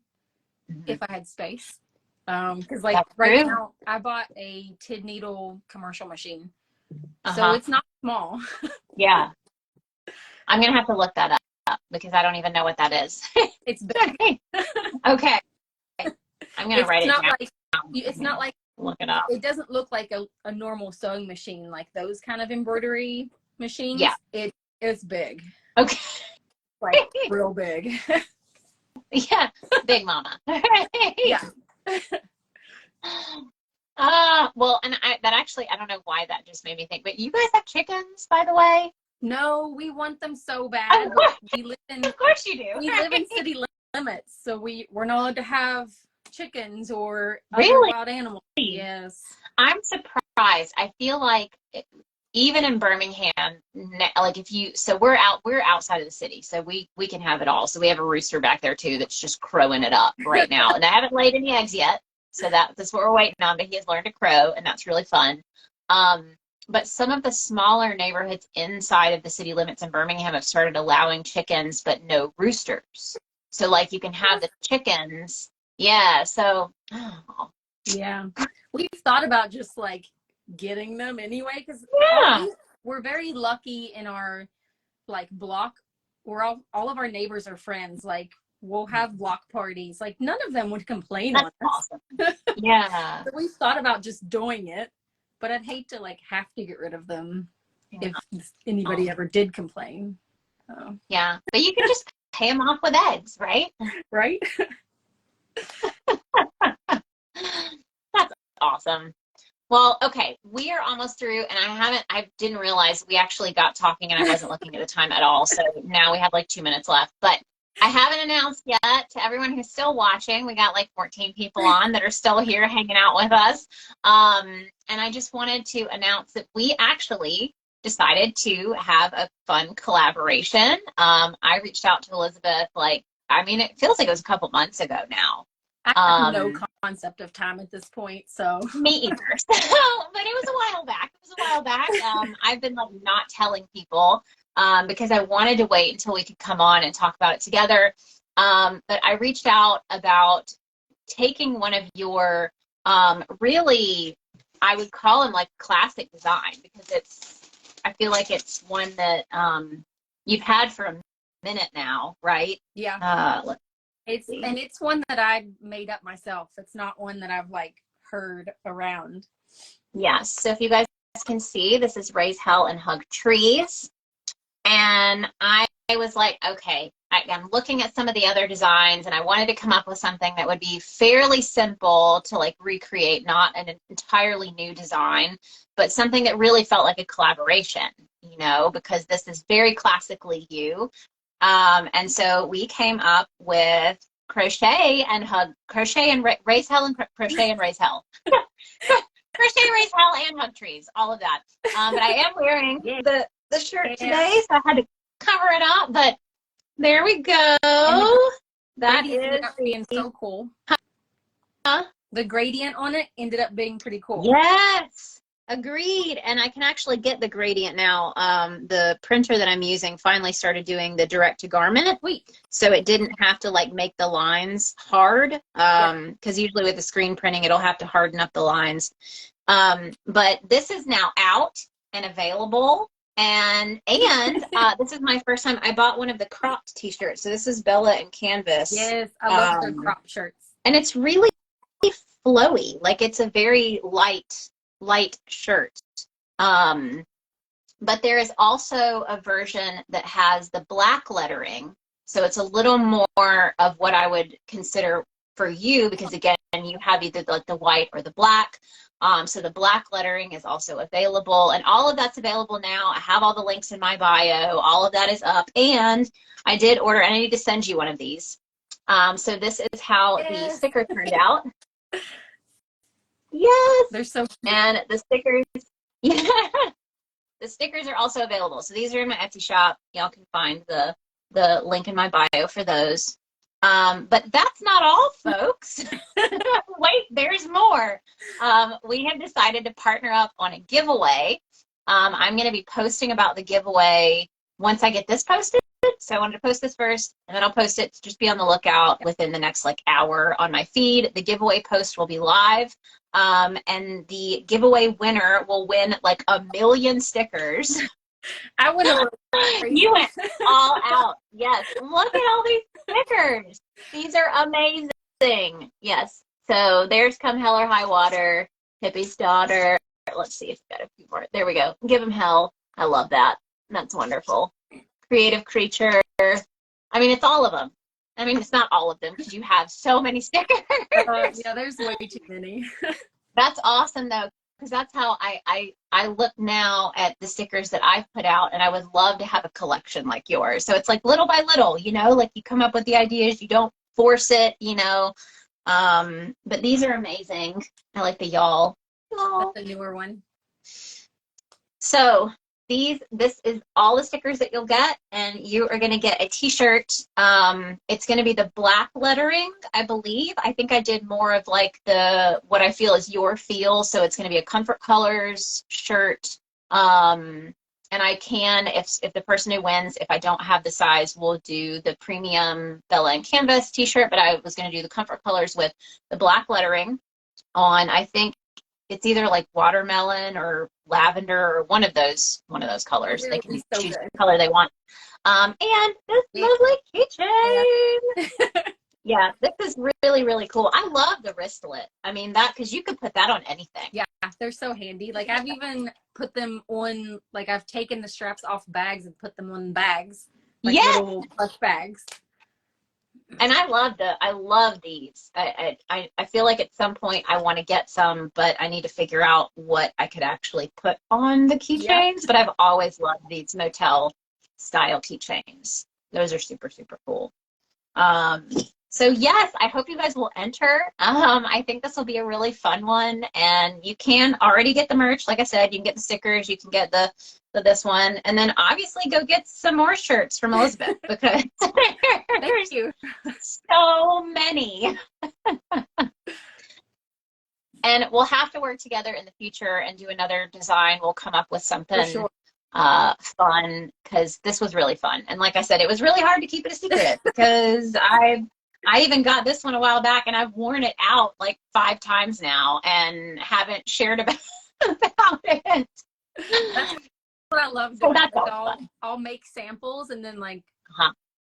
if I had space. Because like That's right true. now, I bought a TID needle commercial machine, so Uh-huh. it's not small. Yeah. I'm gonna have to look that up because I don't even know what that is. It's big. Okay. I'm gonna write it down. It's not like Look it up. it doesn't look like a normal sewing machine, like those kind of embroidery machines. Yeah. It's big. Okay. Like real big. Yeah. Big mama. Yeah. Well, and I don't know why that just made me think, but you guys have chickens, by the way? No, we want them so bad. We live in Of course you do. we live in city limits, so we're not allowed to have chickens or Really? other wild animals. Yes. I'm surprised. I feel like even in Birmingham, like we're outside of the city, so we can have it all. So we have a rooster back there too that's just crowing it up right now, and I haven't laid any eggs yet, so that's what we're waiting on. But he has learned to crow, and that's really fun. But some of the smaller neighborhoods inside of the city limits in Birmingham have started allowing chickens, but no roosters. So like you can have the chickens. Yeah. So. Oh. Yeah. We've thought about just like getting them anyway, because we're very lucky in our like block. All of our neighbors are friends. Like we'll have block parties. Like none of them would complain on us. Awesome. Yeah. So we've thought about just doing it, but I'd hate to like have to get rid of them if anybody ever did complain. Yeah, but you can just pay them off with eggs, right? Right? That's awesome. Well, okay, we are almost through, and I didn't realize we actually got talking, and I wasn't looking at the time at all. So now we have like 2 minutes left, but I haven't announced yet to everyone who's still watching. We got like 14 people on that are still here hanging out with us. And I just wanted to announce that we actually decided to have a fun collaboration. I reached out to Elizabeth, it feels like it was a couple months ago now. I have no concept of time at this point, so. Me either. But it was a while back. I've been like not telling people because I wanted to wait until we could come on and talk about it together. But I reached out about taking one of your really, I would call them like classic design, because I feel like it's one that you've had for a minute now, right? Yeah. It's one that I made up myself. It's not one that I've like heard around. Yes. So if you guys can see, this is Raise Hell and Hug Trees. And I was like, okay, I'm looking at some of the other designs, and I wanted to come up with something that would be fairly simple to like recreate, not an entirely new design, but something that really felt like a collaboration, because this is very classically you. And so we came up with Crochet and Raise Hell and Crochet and Raise Hell. Crochet, Raise Hell, and Hug Trees, all of that. But I am wearing the shirt today, so I had to cover it up, but there we go. That ended up being so cool. Huh? The gradient on it ended up being pretty cool. Yes, agreed. And I can actually get the gradient now. The printer that I'm using finally started doing the direct to garment. So it didn't have to like make the lines hard, because usually with the screen printing it'll have to harden up the lines. But this is now out and available. And this is my first time. I bought one of the cropped t-shirts. So this is Bella and Canvas. Yes, I love the crop shirts. And it's really flowy. Like it's a very light shirt. But there is also a version that has the black lettering. So it's a little more of what I would consider for you, because again, you have either like the white or the black. So the black lettering is also available, and all of that's available now. I have all the links in my bio. All of that is up, and I did order, and I need to send you one of these. So this is how the sticker turned out. Yes, They're so cute. And the stickers, yeah, the stickers are also available. So these are in my Etsy shop. Y'all can find the link in my bio for those. But that's not all, folks. Wait, there's more. We have decided to partner up on a giveaway. I'm going to be posting about the giveaway once I get this posted. So I wanted to post this first, and then I'll post it. Just be on the lookout within the next like hour on my feed. The giveaway post will be live. And the giveaway winner will win like 1 million stickers. I went You went all out. Yes. Look at all these stickers. These are amazing. Yes. So there's Come Hell or High Water, Hippie's Daughter. Let's see if we got a few more. There we go. Give 'em hell. I love that. That's wonderful. Creative Creature. I mean, it's all of them. I mean, it's not all of them because you have so many stickers. Yeah, there's way too many. That's awesome, though, because that's how I look now at the stickers that I've put out, and I would love to have a collection like yours. So it's like little by little, you know, like you come up with the ideas, you don't force it, you know. But these are amazing. I like the y'all. That's a newer one. So this is all the stickers that you'll get, and you are going to get a t-shirt. It's going to be the black lettering, I believe. I think I did more of like what I feel is your feel. So it's going to be a Comfort Colors shirt. And I can, if the person who wins, if I don't have the size, we'll do the premium Bella and Canvas t-shirt, but I was going to do the Comfort Colors with the black lettering on, I think it's either like watermelon or lavender or one of those colors. They can choose the color they want. And this lovely keychain. Yeah, this is really, really cool. I love the wristlet. I mean, that, because you could put that on anything. Yeah, they're so handy. Like I've even put them on, like I've taken the straps off bags and put them on bags. Like little plush bags. And I love these. I feel like at some point I want to get some, but I need to figure out what I could actually put on the keychains. But I've always loved these motel style keychains. Those are super, super cool. So yes, I hope you guys will enter. I think this will be a really fun one, and you can already get the merch. Like I said, you can get the stickers, you can get this one, and then obviously go get some more shirts from Elizabeth, because there's so many. And we'll have to work together in the future and do another design. We'll come up with something fun, because this was really fun. And like I said, it was really hard to keep it a secret because I even got this one a while back, and I've worn it out like 5 times now and haven't shared about it. That's what I love doing. I'll make samples, and then like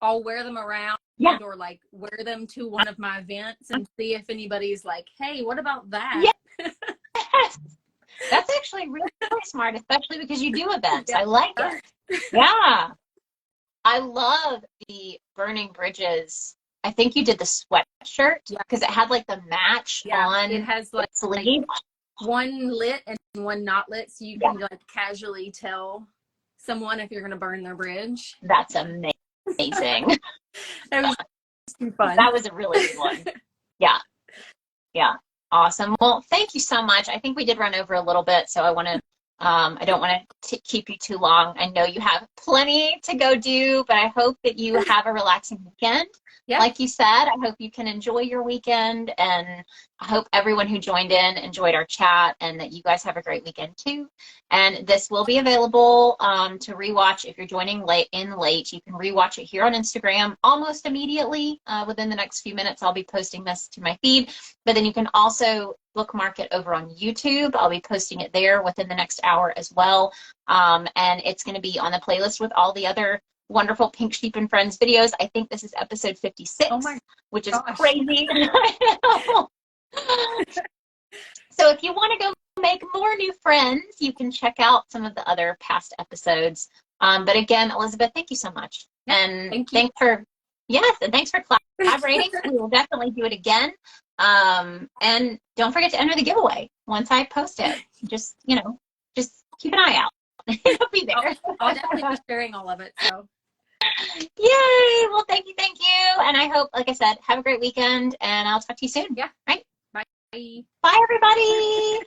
I'll wear them around or like wear them to one of my events and see if anybody's like, hey, what about that? Yes. That's actually really, really smart, especially because you do events. I like it. Yeah. I love the Burning Bridges. I think you did the sweatshirt because it had like the match on. It has like sleeve. One lit and one not lit, so you can like casually tell someone if you're going to burn their bridge. That's amazing. That was too fun. That was a really good one. Yeah. Awesome. Well, thank you so much. I think we did run over a little bit, so I don't want to keep you too long. I know you have plenty to go do, but I hope that you have a relaxing weekend. Yeah. Like you said, I hope you can enjoy your weekend, and I hope everyone who joined in enjoyed our chat, and that you guys have a great weekend too. And this will be available to rewatch if you're joining late. You can rewatch it here on Instagram almost immediately. Within the next few minutes, I'll be posting this to my feed, but then you can also bookmark it over on YouTube. I'll be posting it there within the next hour as well. And it's going to be on the playlist with all the other wonderful Pink Sheep and Friends videos. I think this is episode 56, which is crazy. So if you want to go make more new friends, you can check out some of the other past episodes. But again, Elizabeth, thank you so much. And thank you. Thanks for collaborating. We will definitely do it again. And don't forget to enter the giveaway once I post it. Just keep an eye out. It'll be there. I'll definitely be sharing all of it. So. Yay! Well, thank you. And I hope, like I said, have a great weekend, and I'll talk to you soon. Yeah. Right? Bye. Bye, everybody.